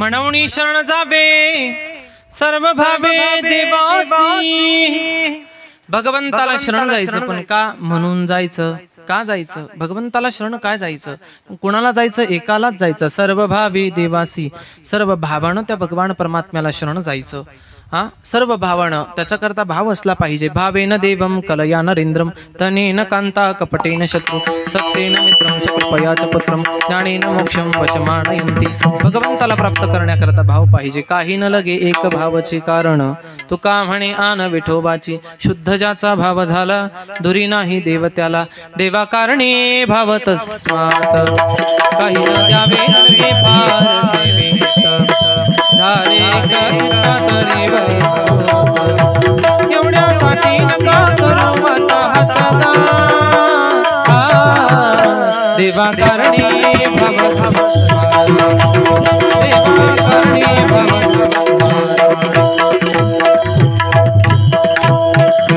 Speaker 1: म्हणून शरण जावे सर्व भावे देवासी। भगवंताला शरण जायचं, पण का म्हणून जायचं, का जायचं, भगवंताला शरण काय जायचं, कुणाला जायचं, एकालाच जायचं, सर्व भावे देवासी, सर्व भावानं त्या भगवान परमात्म्याला शरण जायचं। सर्व भावानं, त्याच्याकरता भाव असला पाहिजे। भावेन देवम कलया नरेंद्रम तनेन कांता कपटेन शत्रु सत्येन मित्रम च कृपया च पुत्रम ज्ञानेन मोक्षम वशमानयन्ति। भगवंताला प्राप्त करण्याकरता भाव पाहिजे, काही न लगे एक भावची कारण। तुका म्हणे आन विठोबाची, शुद्ध ज्याचा भाव झाला दुरी नाही देव त्याला। देवा कारणे भाव तस्मात काही न द्यावे नवे फार सेवेत। धारे कथा तरी एवढ्यासाठी नका करू मता हातदा। देवा कारणे भव देवा कारणे भव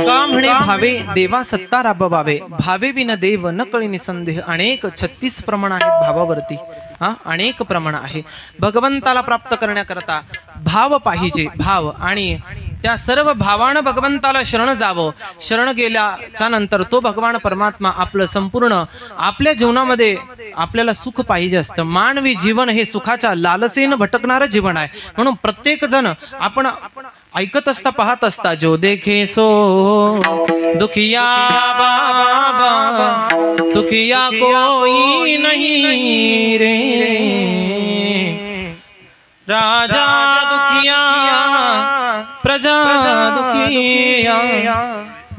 Speaker 1: का म्हणे भावे देवा सत्ता राबवावे। भावे विन देव न कळी निसंदेह। अनेक 36 प्रमाण आहेत भावावरती, अनेक प्रमाण आहे। भगवंताला प्राप्त करण्याकरता भाव पाहिजे, भाव। आणि त्या सर्व भावानं भगवंताला शरण जावं। शरण गेल्याच्या नंतर तो भगवान परमात्मा आपलं संपूर्ण आपल्या जीवनामध्ये आपल्याला सुख पाहिजे असतं। मानवी जीवन हे सुखाच्या लालसेनं भटकणारं जीवन आहे। म्हणून प्रत्येक जण आपण ऐकत असता, पाहत असता, जो देखे सो दुखिया बाबा सुखिया कोई नहीं रे। राजा दुखिया प्रजा दुखिया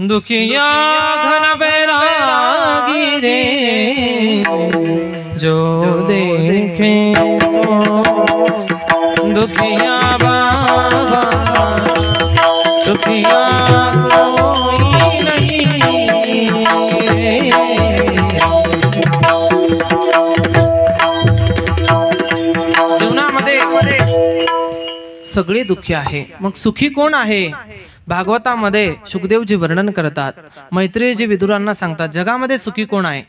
Speaker 1: दुखिया घन बैरागी रे। जो देखे सो दुखिया बाबा दुखिया कोई नहीं रे। जीवनामध्ये सगळे दुःखी आहे, मग सुखी कोण आहे? भागवतामध्ये शुकदेवजी वर्णन करतात, मैत्रेयजी विदुरांना सांगतात, जगामध्ये सुखी कोण आहे?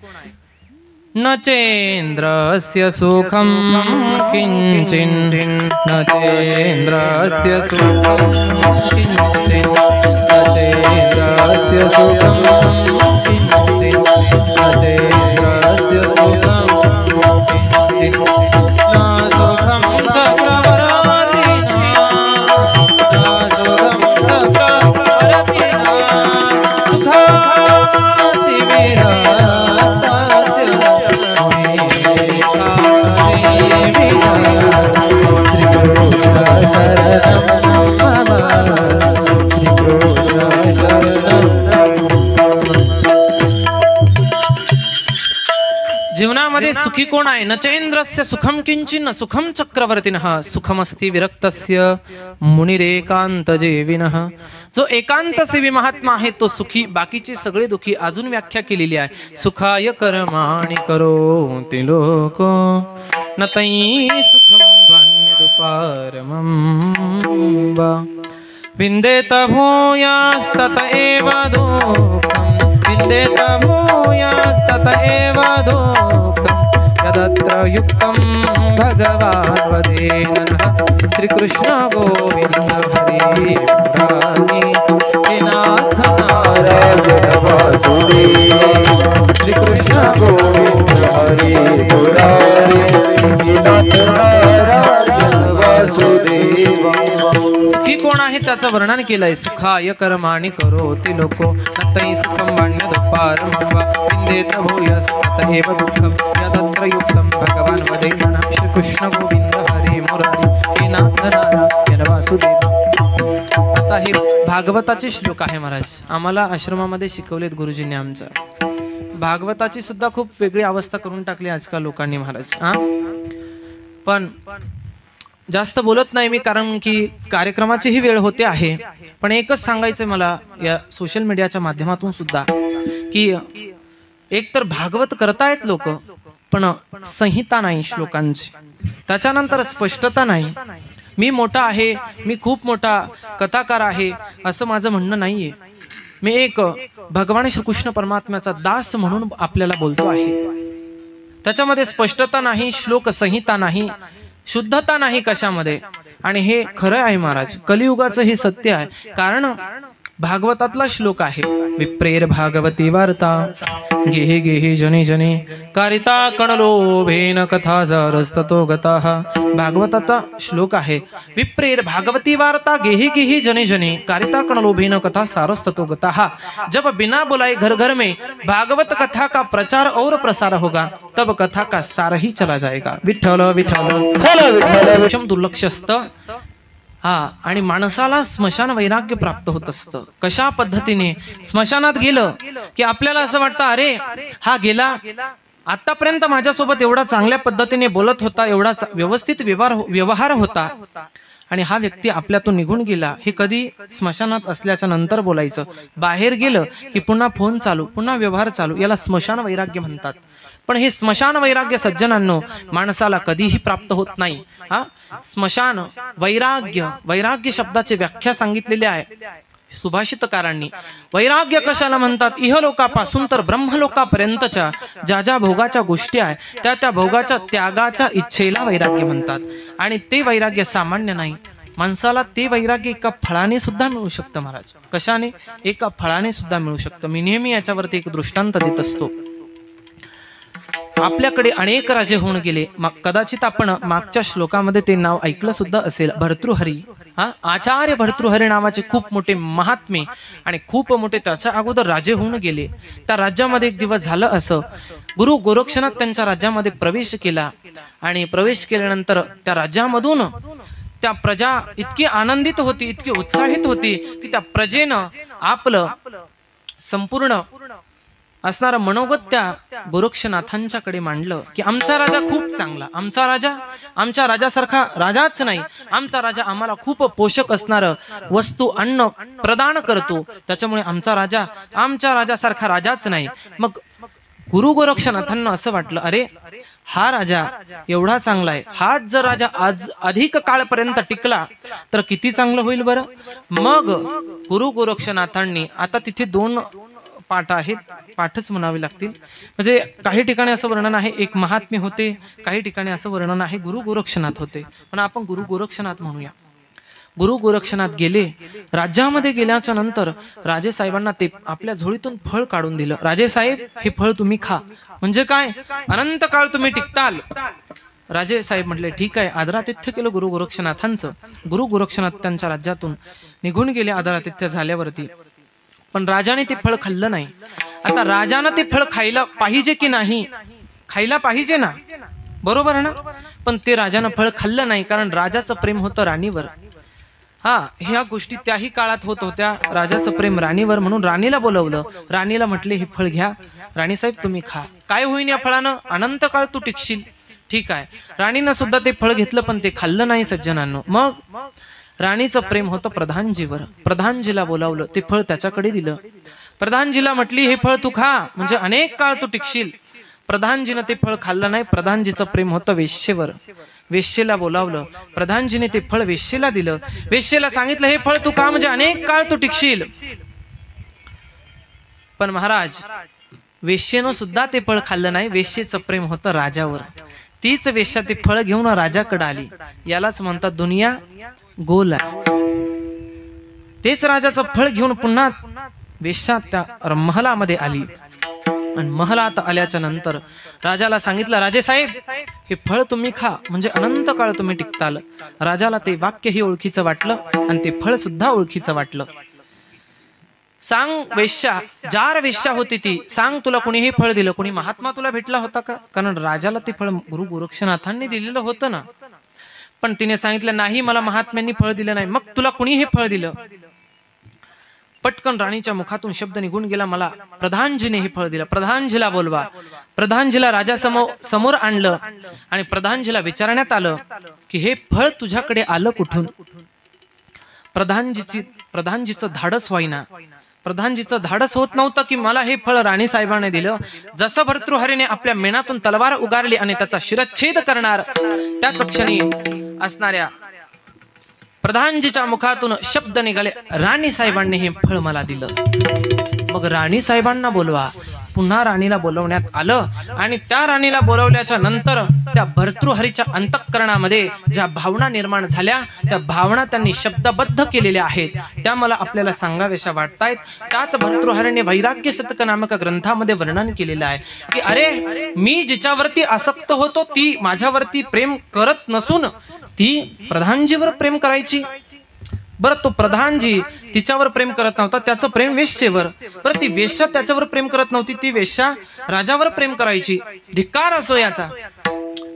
Speaker 1: न चेंद्रस्य सुखम किंचिन न चेंद्रस्य सुखम किंचिन न चेंद्रस्य सुखम किंचिन न चेंद्रस्य सुखम किंचिन न सुखम चक्रवर्ती न सुखम चक्रवर्ती सुखाति विरता जीवनामध्ये सुखी कोण आहे? न चेंद्रस्य सुखम किंचिन सुखम चक्रवर्तीनः सुखमस्ति विरक्तस्य मुनिरेकांत जेविनः। जो एकांत सेवी महात्मा आहे तो सुखी, बाकीचे सगळे दुखी। अजून व्याख्या केलेली आहे, सुखाय कर्माणि करोति लोको न तै सुखम भान्यदुपारमं वा विन्देत भूयास्तत एव दुःखं विन्देत भूयास्तत एव दुःखं यदत्र युक्तं भगवान् वदेनः श्रीकृष्ण गोविन्द हरे मुरारी हे नाथ नारायण वासुदेव श्रीकृष्ण गोविन्द हरे मुरारी हे नाथ नारायण वासुदेव। सुखी कोण आहे त्याचं वर्णन केलंय, सुखाय कर्माणि करोति लोको न तै सुखं वाण्यदुपारमं वा विन्देत भूयस्तत एव दुःखं यदत्र युक्तं भगवान् वदेनः श्रीकृष्ण गोविंद हरे मुरारी हे नाथ नारायण वासुदेव। आता हे भागवताचे श्लोक आहे महाराज, आम्हाला आश्रमामध्ये शिकवलेत गुरुजींनी आमच्या। भागवताची सुद्धा खूप वेगळी अवस्था करून टाकली आजकाल लोकांनी महाराज। पण जास्त बोलत नाही मी, कारण की कार्यक्रमाची ही वेळ होते आहे। पण एकच सांगायचं मला या सोशल मीडियाच्या माध्यमातून सुद्धा, की एक तर भागवत करतायत लोक, पण संहिता नाही श्लोकांची, त्याच्यानंतर स्पष्टता नाही। मी मोठा आहे, मी खूप मोठा कथाकार आहे असं माझं म्हणणं नाहीये। मी एक भगवान श्रीकृष्ण परमात्म्याचा दास म्हणून आपल्याला बोलतो आहे। त्याच्यामध्ये स्पष्टता नाही, श्लोक संहिता नाही, शुद्धता नाही कशामध्ये. आणि हे खरं आहे महाराज, कलियुगाचं हे सत्य आहे. कारण भागवतातला श्लोक आहे, विप्रेर भागवती वार्ता गेहे गेहे जने जने कारिता कणलोभेन कथा जरस्ततो गताः. भागवताचा श्लोक आहे, विप्रेर भागवती वार्ता गेहे गेहे जने जने कारिता कणलोभेन कथा सारस्ततो गताः. जब बिना बुलाए घर घर में भागवत कथा का प्रचार और प्रसार होगा, तब कथा का सार ही चला जाएगा. विठ्ठल विठ्ठल दुर्लक्षस्त. हा, आणि माणसाला स्मशान वैराग्य प्राप्त होत असतं. कशा पद्धतीने स्मशानात गेलं की आपल्याला असं वाटतं, अरे हा गेला, आतापर्यंत माझ्यासोबत एवढा चांगल्या पद्धतीने बोलत होता, एवढा व्यवस्थित व्यवहार होता, आणि हा व्यक्ती आपल्यातून निघून गेला. हे कधी स्मशानात असल्याच्या नंतर बोलायचं. बाहेर गेलं की पुन्हा फोन चालू, पुन्हा व्यवहार चालू. याला स्मशान वैराग्य म्हणतात. पण हे स्मशान वैराग्य सज्जनांनो माणसाला कधीही प्राप्त होत नाही. हा, स्मशान वैराग्य, वैराग्य शब्दाची व्याख्या सांगितलेली आहे सुभाषितकारांनी. वैराग्य कशाला म्हणतात? इहलोकापासून तर ब्रह्मलोकापर्यंतच्या ज्या ज्या भोगाच्या गोष्टी आहे त्या त्या भोगाच्या त्यागाच्या इच्छेला वैराग्य म्हणतात. आणि ते वैराग्य सामान्य नाही. माणसाला ते वैराग्य एका फळाने सुद्धा मिळू शकतं महाराज. कशाने? एका फळाने सुद्धा मिळू शकतं. मी नेहमी याच्यावरती एक दृष्टांत देत असतो. आपल्याकडे अनेक राजे होऊन गेले. कदाचित आपण मागच्या श्लोकामध्ये ते नाव ऐकलं सुद्धा असेल, भर्तृहरी. हा, आचार्य भर्तृहरी नावाचे खूप मोठे महात्मे आणि खूप मोठे त्याच्या अगोदर राजे होऊन गेले. त्या राज्यामध्ये एक दिवस झालं असं, गुरु गोरक्षनाथ त्यांच्या राज्यामध्ये प्रवेश केला. आणि प्रवेश केल्यानंतर त्या राज्यामधून त्या प्रजा इतकी आनंदित होती, इतकी उत्साहित होती की त्या प्रजेनं आपलं संपूर्ण असणारं मनोगत त्या गोरक्षनाथांच्याकडे मांडलं की आमचा राजा खूप चांगला, आमचा राजा आमच्या राजासारखा राजाच नाही, आमचा राजा आम्हाला खूप पोषक असणारं वस्तू अन्न प्रदान करतो, त्याच्यामुळे आमचा राजा आमच्या राजासारखा राजाच नाही. मग गुरु गोरक्षनाथांना असं वाटलं, अरे हा राजा एवढा चांगला आहे, हाच जर राजा आज अधिक काळपर्यंत टिकला तर किती चांगलं होईल बरं. मग गुरु गोरक्षनाथांनी, आता तिथे दोन पाठ आहेत, पाठच म्हणावे लागतील, म्हणजे काही ठिकाणी असं वर्णन आहे एक महात्मे होते, काही ठिकाणी असं वर्णन आहे गुरु गोरक्षनाथ होते, पण आपण गुरु गोरक्षनाथ म्हणूया. गुरु गोरक्षनाथ गेले, राज्यामध्ये गेल्याच्या नंतर राजे साहेबांना ते आपल्या झोळीतून फळ काढून दिलं. राजे साहेब हे फळ तुम्ही खा, म्हणजे काय अनंत काळ तुम्ही टिकताल. राजे साहेब म्हटले ठीक आहे. आदरातिथ्य केलं गुरु गोरक्षनाथांचं. गुरु गोरक्षनाथ त्यांच्या राज्यातून निघून गेले आदरातिथ्य झाल्यावरती. पण राजाने ते फळ खाल्लं नाही. आता राजानं ते फळ खायला पाहिजे की नाही? खायला पाहिजे ना, बरोबर ना. पण ते राजानं फळ खाल्लं नाही, कारण राजाचं प्रेम होतं राणीवर. हा, ह्या गोष्टी त्याही काळात होत होत्या. राजाचं प्रेम राणीवर, म्हणून राणीला बोलवलं. राणीला म्हटले हे फळ घ्या, राणी साहेब तुम्ही खा, काय होईन या फळानं, अनंत काळ तू टिकशील. ठीक आहे. राणीनं सुद्धा ते फळ घेतलं, पण ते खाल्लं नाही सज्जनांनो. मग राणीचं प्रेम होतं प्रधानजीवर. प्रधानजीला बोलावलं, ते फळ त्याच्याकडे दिलं. प्रधानजीला म्हटली हे फळ तू खा, म्हणजे अनेक काळ तू टिकशील. प्रधानजीनं ते फळ खाल्लं नाही. प्रधानजीचं प्रेम होतं वेश्येवर. वेश्येला बोलावलं, प्रधानजीने ते फळ वेश्येला दिलं. वेश्येला सांगितलं हे फळ तू खा, म्हणजे अनेक काळ तू टिकशील. पण महाराज वेश्येनं सुद्धा ते फळ खाल्लं नाही. वेश्येचं प्रेम होतं राजावर. तीच वेश्या ते फळ घेऊन राजाकडे आली. यालाच म्हणतात दुनिया गोल आहे. तेच राजाचं फळ घेऊन पुन्हा वेश्या त्या महलामध्ये आली. आणि महलात आल्याच्या नंतर राजाला सांगितलं, राजे साहेब हे फळ तुम्ही खा, म्हणजे अनंत काळ तुम्ही टिकताल. राजाला ते वाक्यही ओळखीचं वाटलं आणि ते फळ सुद्धा ओळखीचं वाटलं. सांग वेश्या, जार वेश्या होती ती, सांग तुला कोणी हे फळ दिलं? कोणी महात्मा तुला भेटला होता का? कारण राजाला ते फळ गुरु गोरक्षनाथांनी दिलेलं होतं ना. पण तिने सांगितलं नाही, मला महात्म्यांनी फळ दिलं नाही. मग तुला कोणी हे फळ दिलं? पटकन राणीच्या मुखातून शब्द निघून गेला, मला प्रधानजीने हे फळ दिलं. प्रधानजीला बोलवा. प्रधानजीला राजा समोर आणलं आणि प्रधानजीला विचारण्यात आलं की हे फळ तुझ्याकडे आलं कुठून? प्रधानजीचं धाडस होईना. प्रधानजीचं धाडस होत नव्हतं की मला हे फळ राणी साहेबांनी दिलं. जसं भर्तृहरीने आपल्या मेणातून तलवार उगारली आणि त्याचा शिरच्छेद करणार, त्याच क्षणी असणाऱ्या प्रधानजीच्या मुखातून शब्द निघाले, राणी साहेबांनी हे फळ मला दिलं. मग राणी साहेबांना बोलवा. पुन्हा राणीला बोलवण्यात आलं आणि त्या राणीला बोलवल्याच्या नंतर त्या भर्तृहरीच्या अंतःकरणामध्ये ज्या भावना निर्माण झाल्या त्या भावना त्यांनी शब्दबद्ध केलेल्या आहेत, त्या मला आपल्याला सांगाव्याशा वाटतायत. त्याच भर्तृहरीने वैराग्य शतक नामक ग्रंथामध्ये वर्णन केलेलं आहे की अरे मी जिच्यावरती आसक्त होतो ती माझ्यावरती प्रेम करत नसून ती प्रधानजीवर प्रेम करायची. बरं, तो प्रधानजी तिच्यावर प्रेम करत नव्हता, त्याचं प्रेम वेश्येवर. बरं, ती वेश्या त्याच्यावर प्रेम करत नव्हती, ती वेश्या राजावर प्रेम करायची. धिक्कार असो याचा.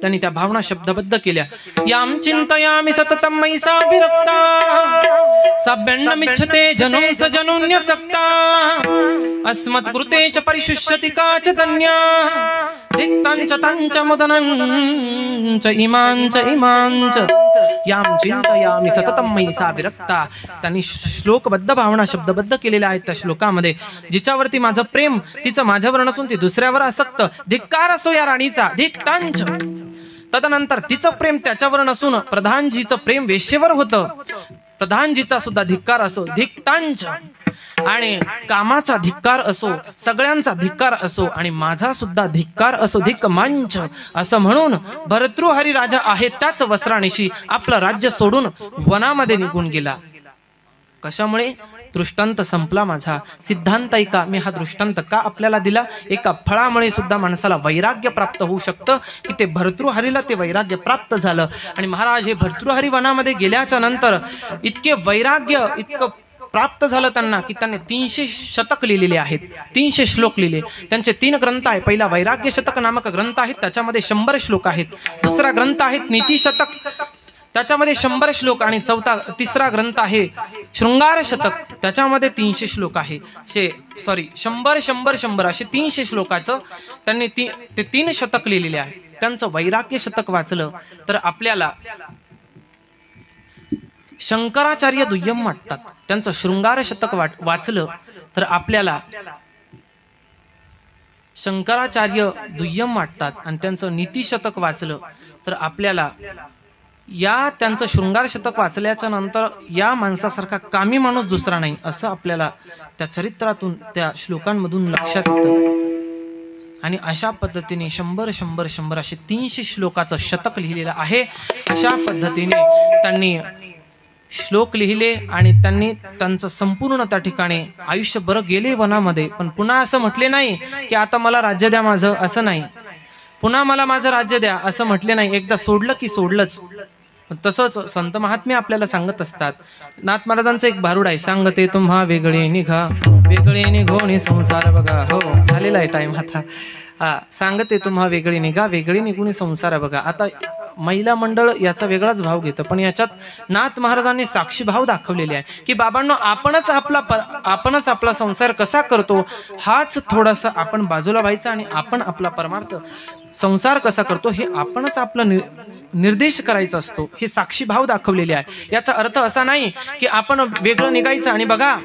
Speaker 1: त्यांनी त्या भावना शब्दबद्ध केल्या. याम चिंतयामि सततम मैसा विरक्ता साभ्यन्नमिच्छते जनुं स जनुन्य सक्ता अस्मत् कृते च परिशुष्यति काच धन्या दिक्तांच तांच मुदनंच इमांच इमांच याम चिंतयामि सततम मैसा विरक्ता. त्यांनी श्लोकबद्ध भावना शब्दबद्ध केलेल्या आहेत त्या श्लोकामध्ये. जिच्यावरती माझं प्रेम तिचं माझ्यावर नसून ती दुसऱ्यावर आसक्त. धिक्कार असो या राणीचा. धिक्तांच. तदनंतर तिचं प्रेम त्याच्यावर नसून प्रधानजीचं प्रेम वेश्येवर होतं. प्रधानजीचा सुद्धा धिक्कार असो. धिक्तांच. आणि कामाचा धिक्कार असो, सगळ्यांचा धिक्कार असो आणि माझा सुद्धा धिक्कार असो. धिक् मंच असं म्हणून भर्तृहरी राजा आहे त्याच वस्त्रानिशी आपलं राज्य सोडून वनामध्ये निघून गेला. कशामुळे? दृष्टांत संपला माझा. सिद्धांत ऐका. मी हा दृष्टांत का आपल्याला दिला? एका फळामुळे सुद्धा माणसाला वैराग्य प्राप्त होऊ शकतं की ते भर्तृहरीला ते वैराग्य प्राप्त झालं. आणि महाराज हे भर्तृहरी वनामध्ये गेल्याच्या नंतर इतके वैराग्य इतकं प्राप्त झालं त्यांना की त्यांनी 300 शतक लिहिलेले आहेत. 300 श्लोक लिहिले. त्यांचे 3 ग्रंथ आहे. पहिला वैराग्य शतक नामक ग्रंथ आहे, त्याच्यामध्ये 100 श्लोक आहेत. दुसरा ग्रंथ आहे नीती शतक, त्याच्यामध्ये 100 श्लोक. आणि तिसरा ग्रंथ आहे शृंगार शतक, त्याच्यामध्ये 300 श्लोक आहे. 100 असे 300 श्लोकाचं त्यांनी ते 3 शतक लिहिलेले आहे. त्यांचं वैराग्य शतक वाचलं तर आपल्याला शंकराचार्य दुय्यम वाटतात. त्यांचं शृंगार शतक वाचलं तर आपल्याला शंकराचार्य दुय्यम वाटतात. आणि त्यांचं नीती शतक वाचलं तर आपल्याला त्यांचं शृंगार शतक वाचल्याच्या नंतर या माणसासारखा कामी माणूस दुसरा नाही असं आपल्याला त्या चरित्रातून त्या श्लोकांमधून लक्षात येतं. आणि अशा पद्धतीने 100 असे 300 श्लोकाचं शतक लिहिलेलं आहे. अशा पद्धतीने त्यांनी श्लोक लिहिले आणि त्यांनी त्यांचं संपूर्ण त्या ठिकाणी आयुष्यभर गेले वनामध्ये. पण पुन्हा असं म्हटले नाही की आता मला राज्य द्या माझं, असं नाही. पुन्हा मला माझं राज्य द्या असं म्हटले नाही. एकदा सोडलं की सोडलंच. तसंच संत महात्मे आपल्याला सांगत असतात. नाथ महाराजांचं एक भारुड आहे. सांगते तुम्हा वेगळे निघा वेगळे निघोनी संसार बघा. हो, झालेला आहे टाइम आता. सांगते तुम्हा वेगळी निघा वेगळी निघून संसार बघा. आता महिला मंडळ याचा वेगळाच भाव घेतं, पण याच्यात नाथ महाराजांनी साक्षी भाव दाखवलेले आहे की बाबांनो आपणच आपला संसार कसा करतो हाच थोडासा आपण बाजूला व्हायचा आणि आपण आपला परमार्थ संसार कसा करतो हे आपणच आपला निर्देश करायचा असतो. हे साक्षी भाव दाखवलेले आहे. याचा अर्थ असा नाही की आपण वेगळं निघायचं आणि बघा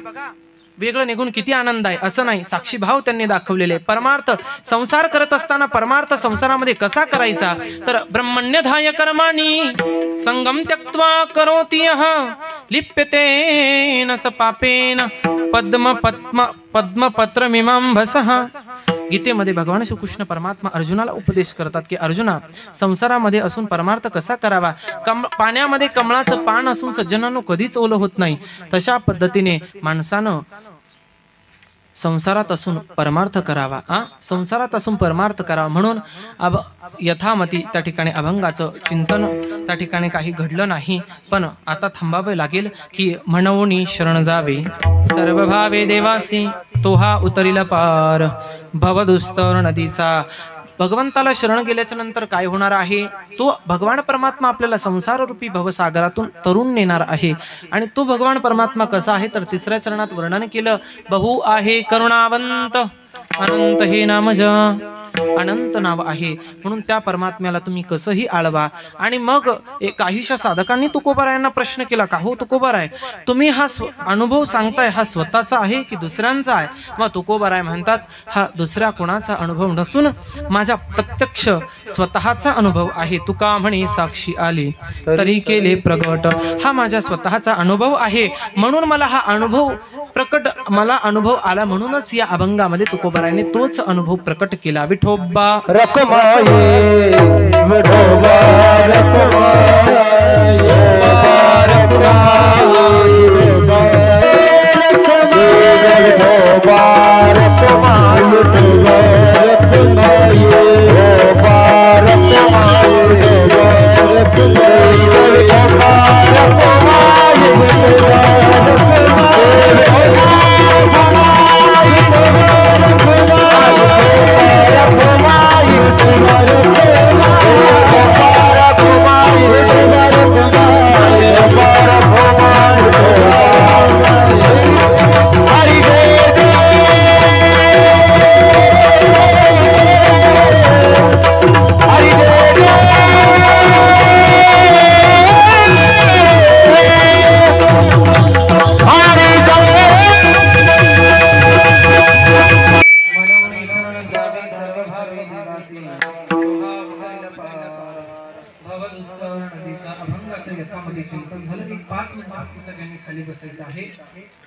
Speaker 1: वेगळं निघून किती आनंद आहे असं नाही. साक्षी भाव त्यांनी दाखवलेले. परमार्थ संसार करत असताना परमार्थ संसारामध्ये कसा करायचा तर ब्रह्मण्यधाय कर्माणि संगम त्यक्त्वा करोति यः लिप्यते न स पापेन पद्मपत्रमिमांभसः. गीतेमध्ये भगवान श्रीकृष्ण परमात्मा अर्जुनाला उपदेश करतात की अर्जुना संसारामध्ये असून परमार्थ कसा करावा. पाण्यामध्ये कमळाचं पान असून सज्जनांनो कधीच ओलं होत नाही. तशा पद्धतीने माणसानं संसारात असून परमार्थ करावा. संसारात असून परमार्थ करावा. म्हणून यथामती त्या ठिकाणी अभंगाचं चिंतन त्या ठिकाणी काही घडलं नाही, पण आता थांबावे लागेल की म्हणून शरण जावे सर्व भावे देवासी तो हा उतरिला पार भवदुस्तर नदीचा. भगवंताला शरण गेल्याच्या नंतर काय होणार आहे तो भगवान परमात्मा आपल्याला संसार रूपी भवसागरातून तरुण नेणार आहे. आणि तो भगवान परमात्मा कसा आहे तर 3ऱ्या चरणात वर्णन केलं. बहु आहे करुणावंत अनंत हे नामज. अनंत नाव आहे म्हणून त्या परमात्म्याला तुम्ही कसंही आळवा. आणि मग काहीशा साधकांनी तुकोबारायांना प्रश्न केला का हो तुकोबाराय तुम्ही हा अनुभव सांगताय हा स्वतःचा आहे की दुसऱ्यांचा आहे. मग तुकोबाराय म्हणतात हा दुसऱ्या कोणाचा अनुभव नसून माझा प्रत्यक्ष स्वतःचा अनुभव आहे. तुका म्हणे साक्षी आली तरी केले प्रगट. हा माझा स्वतःचा अनुभव आहे म्हणून मला हा अनुभव प्रकट मला अनुभव आला. म्हणूनच या अभंगामध्ये तुकोबाराय महाराजांनी तोच अनुभव प्रकट केला. विठोबा
Speaker 2: रखमाये विठोबा रखमाये विठोबा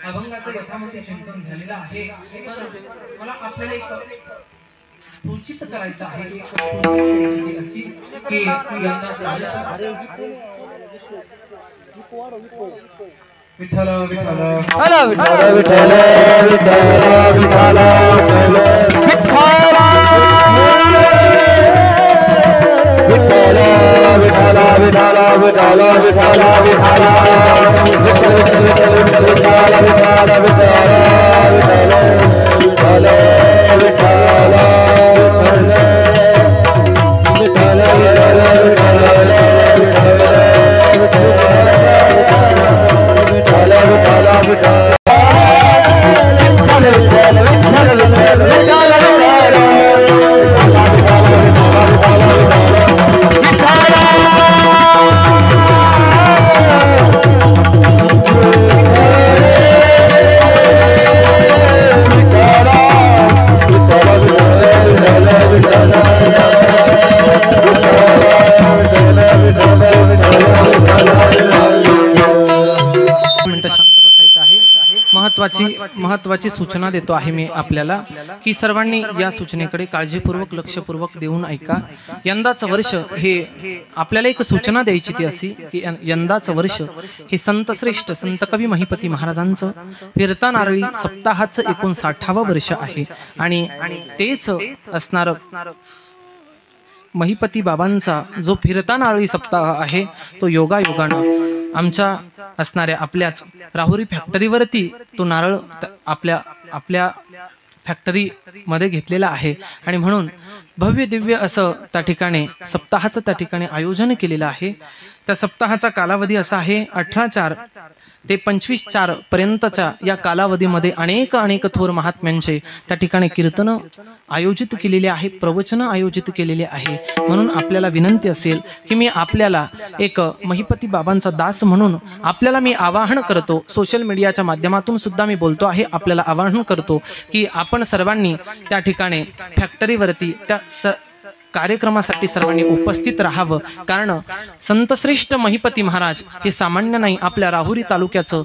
Speaker 1: अभंगाचं यथामती चिंतन झालेलं आहे. तर मला आपल्याला एक सूचित करायचं आहे, अशी की विठ्ठल विठ्ठल
Speaker 2: हला विठ्ठल विठ्ठल विठ्ठल विठ्ठल
Speaker 1: महत्वाची सूचना देतो आहे मी आपल्याला की सर्वांनी या सूचनेकडे काळजीपूर्वक लक्षपूर्वक देऊन ऐका. यंदाचं वर्ष हे आपल्याला एक सूचना द्यायची ती अशी की यंदाचं वर्ष हे संतश्रेष्ठ संत कवी महिपती महाराजांचं फिरता नारळी सप्ताहाचं 59वं वर्ष आहे आणि तेच असणार महिपती बाबांचा जो फिरता नारळी सप्ताह आहे तो योगायोगानं आमच्या असणाऱ्या आपल्याच राहुरी फॅक्टरीवरती तो नारळ आपल्या फॅक्टरी मध्ये घेतलेला आहे आणि म्हणून भव्य दिव्य असं त्या ठिकाणी सप्ताहाचं त्या ठिकाणी आयोजन केलेलं आहे. त्या सप्ताहाचा कालावधी असा आहे 18/4 ते 25/4 पर्यंतच्या या कालावधीमध्ये अनेक थोर महात्म्यांचे त्या ठिकाणी कीर्तन आयोजित केलेले आहे, प्रवचन आयोजित केलेले आहे. म्हणून आपल्याला विनंती असेल की मी आपल्याला एक महिपती बाबांचा दास म्हणून आपल्याला मी आवाहन करतो, सोशल मीडियाच्या माध्यमातून सुद्धा मी बोलतो आहे, आपल्याला आवाहन करतो की आपण सर्वांनी त्या ठिकाणी फॅक्टरीवरती त्या कार्यक्रमासाठी सर्वांनी उपस्थित राहावं. कारण संतश्रेष्ठ महिपती महाराज हे सामान्य नाही, आपल्या राहुरी तालुक्याचं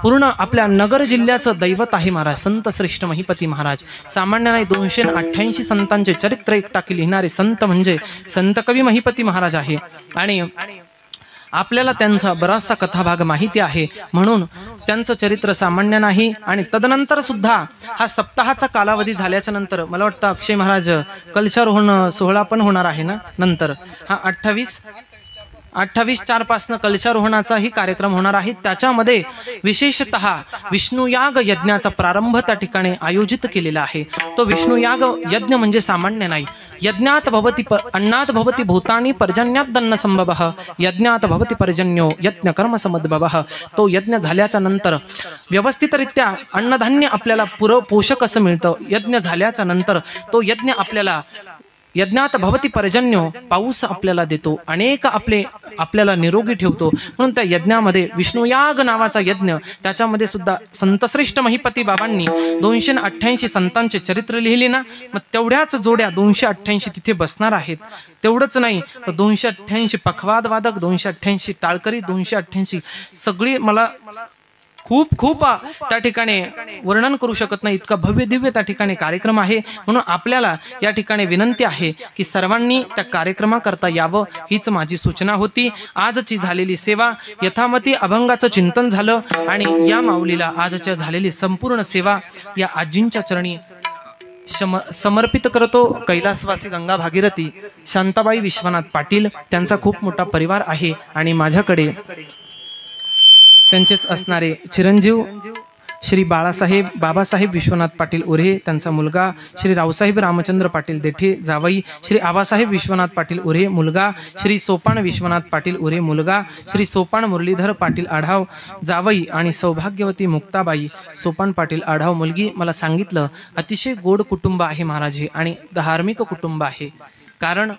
Speaker 1: पूर्ण आपल्या नगर जिल्ह्याचं दैवत आहे. महाराज संतश्रेष्ठ महिपती महाराज सामान्य नाही, 288 संतांचे चरित्र एकटाकी लिहिणारे संत म्हणजे संत कवी महिपती महाराज आहे आणि आपल्याला त्यांचा बराचसा कथाभाग माहिती आहे. म्हणून त्यांचं चरित्र सामान्य नाही आणि तदनंतर सुद्धा हा सप्ताहाचा कालावधी झाल्याच्या नंतर मला वाटतं अक्षय महाराज कलशारोहण सोहळा पण होणार आहे ना. नंतर हा 28/4 पासून कलशारोहणाचाही कार्यक्रम होणार आहे. त्याच्यामध्ये विशेषतः विष्णुयाग यज्ञाचा प्रारंभ त्या ठिकाणी आयोजित केलेला आहे. तो विष्णुयाग यज्ञ म्हणजे सामान्य नाही. यज्ञात भवति अन्नात भवति भूतानि पर्जन्यादन्न संभवः यज्ञात भवति पर्जन्यो यज्ञ कर्म समद्भवः. तो यज्ञ झाल्याच्या नंतर व्यवस्थितरित्या अन्नधान्य आपल्याला पोषक असं मिळतं. यज्ञ झाल्याच्या नंतर तो यज्ञ आपल्याला यज्ञात भवति पर्जन्यो पाऊस आपल्याला देतो, अनेक आपल्याला निरोगी ठेवतो. म्हणून त्या यज्ञामध्ये विष्णुयाग नावाचा यज्ञ, त्याच्यामध्ये सुद्धा संतश्रेष्ठ महिपती बाबांनी 288 संतांचे चरित्र लिहिले ना. मग तेवढ्याच जोड्या 288 तिथे बसणार आहेत. तेवढंच नाही तर 288 पखवाद वादक, 288 टाळकरी, 288 सगळी मला खूप त्या ठिकाणी वर्णन करू शकत नाही, इतका भव्य दिव्य त्या ठिकाणी कार्यक्रम आहे. म्हणून आपल्याला या ठिकाणी विनंती आहे की सर्वांनी त्या कार्यक्रमाकरता यावं, हीच माझी सूचना होती. आजची झालेली सेवा यथामती अभंगाचं चिंतन झालं आणि या माऊलीला आजच्या झालेली संपूर्ण सेवा या आजींच्या चरणी समर्पित करतो. कैलासवासी गंगा भागीरथी शांताबाई विश्वनाथ पाटील त्यांचा खूप मोठा परिवार आहे आणि माझ्याकडे त्यांचेच असणारे चिरंजीव श्री बाबासाहेब विश्वनाथ पाटील उरे, त्यांचा मुलगा श्री रावसाहेब रामचंद्र पाटील देठे, जावई श्री आबासाहेब विश्वनाथ पाटील उरे, मुलगा श्री सोपान विश्वनाथ पाटील उरे, मुलगा श्री सोपान मुरलीधर पाटील आढाव, जावई आणि सौभाग्यवती मुक्ताबाई सोपान पाटील आढाव मुलगी. मला सांगितलं अतिशय गोड कुटुंब आहे महाराज हे आणि धार्मिक कुटुंब आहे. कारण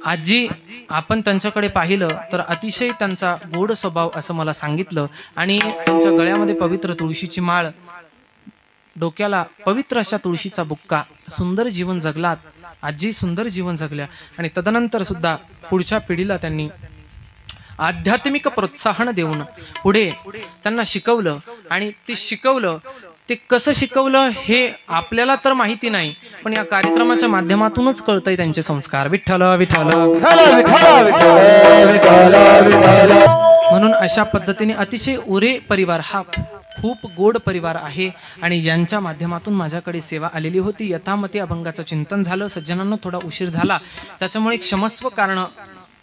Speaker 1: आजी आपण त्यांच्याकडे पाहिलं तर अतिशय त्यांचा गोड स्वभाव असं मला सांगितलं आणि त्यांच्या गळ्यामध्ये पवित्र तुळशीची माळ, डोक्याला पवित्र अशा तुळशीचा बुक्का, सुंदर जीवन जगलात आजी, सुंदर जीवन जगल्या आणि तदनंतर सुद्धा पुढच्या पिढीला त्यांनी आध्यात्मिक प्रोत्साहन देऊन पुढे त्यांना शिकवलं आणि ते शिकवलं. ते कसं शिकवलं हे आपल्याला तर माहिती नाही, पण या कार्यक्रमाच्या माध्यमातूनच कळतंय त्यांचे संस्कार. विठ्ठल विठ्ठल. म्हणून अशा पद्धतीने अतिशय उरे परिवार हा खूप गोड परिवार आहे आणि यांच्या माध्यमातून माझ्याकडे सेवा आलेली होती. यथामती अभंगाचं चिंतन झालं. सज्जनांना थोडा उशीर झाला, त्याच्यामुळे क्षमस्व कारण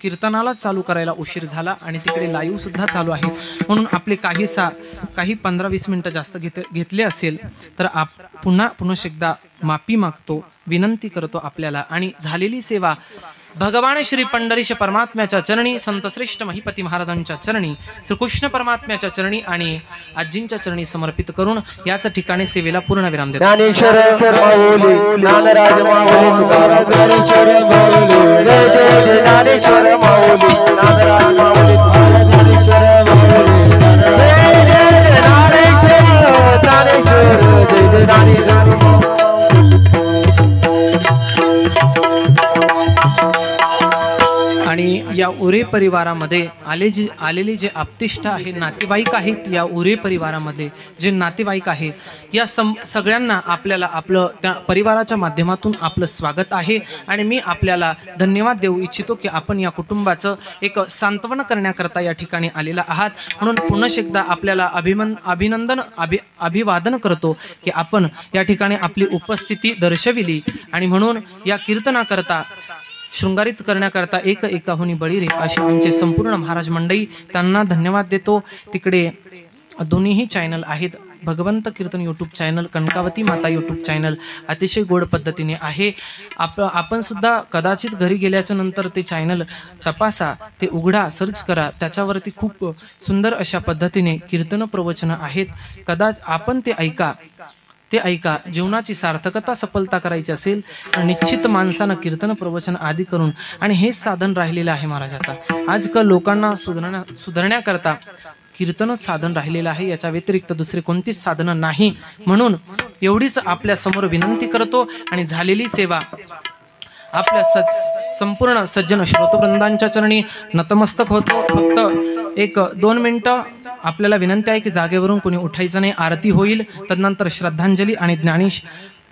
Speaker 1: कीर्तनाला चालू करायला उशीर झाला आणि तिकडे लाईव्ह सुद्धा चालू आहे. म्हणून आपले काही 15-20 मिनिटं जास्त घेतले असेल तर पुन्हा एकदा माफी मागतो, विनंती करतो आपल्याला. आणि झालेली सेवा भगवान श्री पंढरीश परमात्म्याच्या चरणी, संत श्रेष्ठ महिपती महाराजांच्या चरणी, श्रीकृष्ण परमात्म्याच्या चरणी आणि आजींच्या चरणी समर्पित करून याच ठिकाणी सेवेला पूर्ण विराम देतो.
Speaker 2: ज्ञानेश्वर माऊली, ज्ञानराज माऊली, तुकाराम ज्ञानेश्वर माऊली, जय जय ज्ञानेश्वर माऊली, ज्ञानराज माऊली, तुकाराम ज्ञानेश्वर माऊली, जय जय ज्ञानेश्वर, जय जय ज्ञानेश्वर.
Speaker 1: आणि या उरे परिवारामध्ये आलेले जे आप्तिष्ठ आहे, नातेवाईक आहेत, या उरे परिवारामध्ये जे नातेवाईक आहे, या सगळ्यांना आपल्याला आपलं त्या परिवाराच्या माध्यमातून आपलं स्वागत आहे. आणि मी आपल्याला धन्यवाद देऊ इच्छितो की आपण या कुटुंबाचं एक सांत्वन करण्याकरता या ठिकाणी आलेला आहात. म्हणून पुन्हा एकदा आपल्याला अभिवादन करतो की आपण या ठिकाणी आपली उपस्थिती दर्शविली आणि म्हणून या कीर्तनाकरता शृंगारित करण्याकरता एकाहुनी बळी रे असे आमचे संपूर्ण महाराज मंडळी, त्यांना धन्यवाद देतो. तिकडे दोन्हीही चॅनल आहेत, भगवंत कीर्तन यूट्यूब चॅनल, कनकावती माता यूट्यूब चॅनल अतिशय गोड पद्धतीने आहे. आपण सुद्धा कदाचित घरी गेल्याच्या नंतर ते चॅनल तपासा, ते उघडा, सर्च करा, त्याच्यावरती खूप सुंदर अशा पद्धतीने कीर्तन प्रवचन आहेत. आपण ते ऐका. जीवनाची सार्थकता सफलता करायची असेल तर निश्चित माणसानं कीर्तन प्रवचन आदी करून, आणि हेच साधन राहिलेलं आहे महाराज. आता आजकाल लोकांना सुधारण्याकरता कीर्तनच साधन राहिलेलं आहे, याच्या व्यतिरिक्त दुसरे कोणतीच साधनं नाही. म्हणून एवढीच आपल्या समोर विनंती करतो आणि झालेली सेवा आपल्या संपूर्ण सज्जन श्रोतवृंदांच्या चरणी नतमस्तक होतो. फक्त 1-2 मिनिटं आपल्याला विनंती आहे की जागेवरून कोणी उठायचं नाही. आरती होईल, तदनंतर श्रद्धांजली आणि ज्ञानेश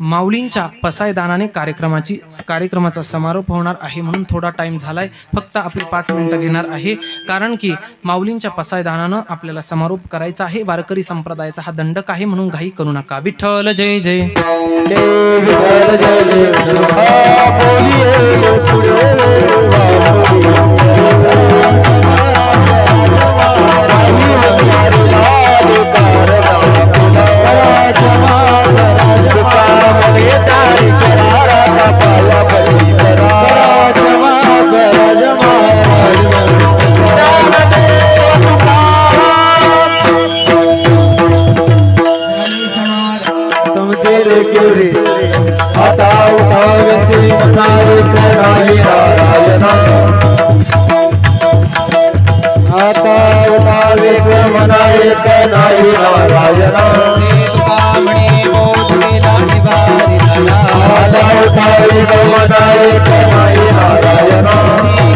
Speaker 1: माऊलींच्या पसायदानाने कार्यक्रमाचा समारोप होणार आहे. म्हणून थोडा टाइम झालाय, फक्त आपले 5 मिनिटं घेणार आहे, कारण की माऊलींच्या पसायदानानं आपल्याला समारोप करायचा आहे. वारकरी संप्रदायाचा हा दंडक आहे, म्हणून घाई करू नका. विठ्ठल जय जय.
Speaker 2: आता उठावे श्री नारायण नारायण, आता उठावे नारायण नारायण, कामणी बोध केला निवारी झाला. आता उठावे नारायण नारायण,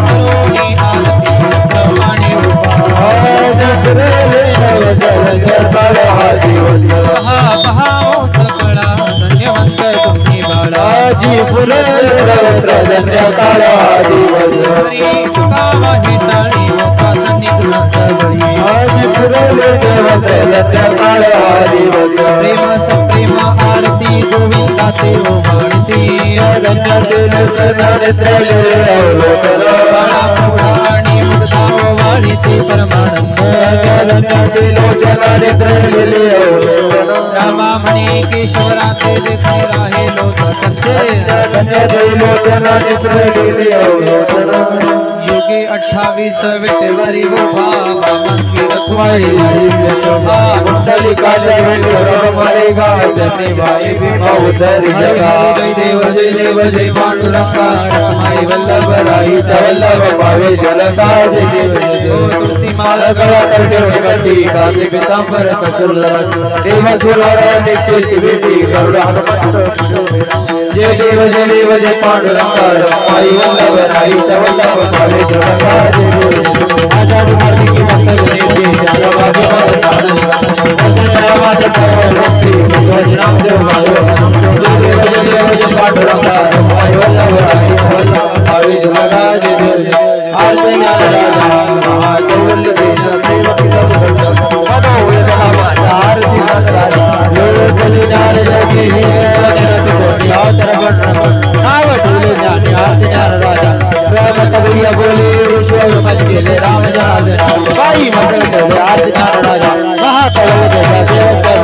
Speaker 2: करुणी आरती प्रमाणे उभा. माझी फुले सर्वत्र संध्याकाळ दिवस माझी फुले सर्वत्र संध्याकाळ दिवस
Speaker 1: प्रेम सप्रेम आरती गोविंदा ते म्हणती
Speaker 2: रंगातील नरेंद्र
Speaker 1: आणि मुक्ता वाढीते परमानंद
Speaker 2: रंगातील नरेंद्र
Speaker 1: रामा म्हणे केशवरा ते देखणे राहे लोचस्ते योगी 28 विटेवारी वो भावा मंगी रखवाई जय देव जय पांडुरंगा रखमाई वल्लभ राई वल्लभ भावे जलता जय देव तुलसी माला गला करके कासे पीतांबर कसुल्लभ देव सुरवर नित्य शिवेती गरुड़ जय देव जय पांडुरंगा रखमाई वल्लभ राई वल्लभ भावे जलता जय देव आजाद मार्ग की मंगल नीति जलवादि पर साधन जलवाद पर मुक्ति नाम देव भावे जय पांडुरंगा रखमाई वल्लभ राई वल्लभ भावे जलता जय देव आरती नारायण महादेव देश सेवकी सब पदो वेदना माता आरती नारायण यो जली नार जगी हे जगत कोटि अवतर गण नाव ढूले ज्ञानी आरती नारायण राम कबीर बोले विश्व मत के राम जाल भाई मंगल करे आरती नारायण महाकवल देवा देव कर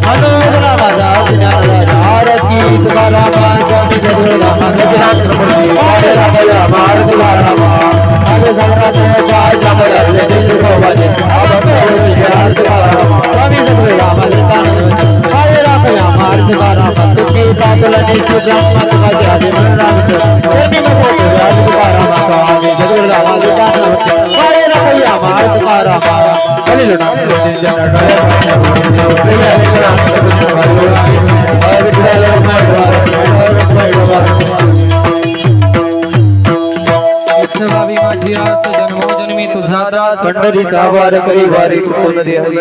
Speaker 1: मनोवेदना माता आरती नारायण आरती तुम्हारा मान स्वामी जगोरा गजराज प्रभु आरे राम आरती राम आगे संगत है जाय जमल दिल को बजे अब आरती राम स्वामी जगोरा राम आरे राम आरती राम दुखी पातल नित्य ब्रह्म गजादि राम तेरी मत आरती राम स्वामी जगोरा राम आरे राम आरती राम कलिलो नाम जन भावी माझी आस जन्मोजन्मी तुझा दास
Speaker 2: पंढरीचा वार करी वारी सुकून दे हरी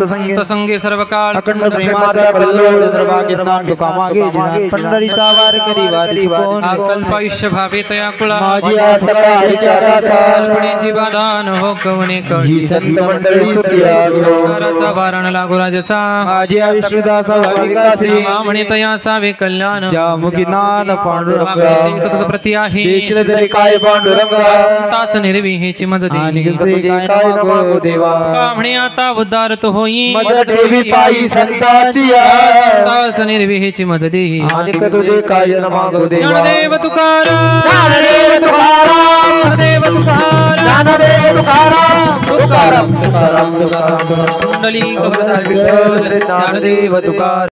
Speaker 1: संत संगे सर्व काळ
Speaker 2: अखंड प्रेमाचा कल्लोळ चंद्रभागे स्नान तुका मागे जिना पंढरीचा वार करी वारी सुकून
Speaker 1: अल्पायुष्य भावे तया कुळा
Speaker 2: माझी आस हरीच्या दासा
Speaker 1: कल्पनेची बाधा न हो कवणे
Speaker 2: ही
Speaker 1: कळी
Speaker 2: संत मंडळी सुया
Speaker 1: संस्काराचा वारण लागू राजसा
Speaker 2: माझी विष्णुदास भाविकासी
Speaker 1: म्हणे तया सावे कल्याण
Speaker 2: ज्या मुखी नान पांडुरंगा
Speaker 1: तुझ प्रती आहे
Speaker 2: देशील तरी काय पांडुरंगा
Speaker 1: तास निर्विहेची मज
Speaker 2: आणि
Speaker 1: दे
Speaker 2: तुझे काय मागो देवा
Speaker 1: का म्हणे आता उद्धार तो होई
Speaker 2: मज ठेवी पायी संताची
Speaker 1: तास निर्विहेची मज दे
Speaker 2: आणि तुझे काय मागो देवा
Speaker 1: ज्ञानदेव तुकाराम
Speaker 2: ज्ञानदेव तुकाराम
Speaker 1: ज्ञानदेव तुकाराम
Speaker 2: ज्ञानदेव तुकाराम तुकाराम तुकाराम
Speaker 1: कुंडली कबरदार विठ्ठल ज्ञानदेव तुकाराम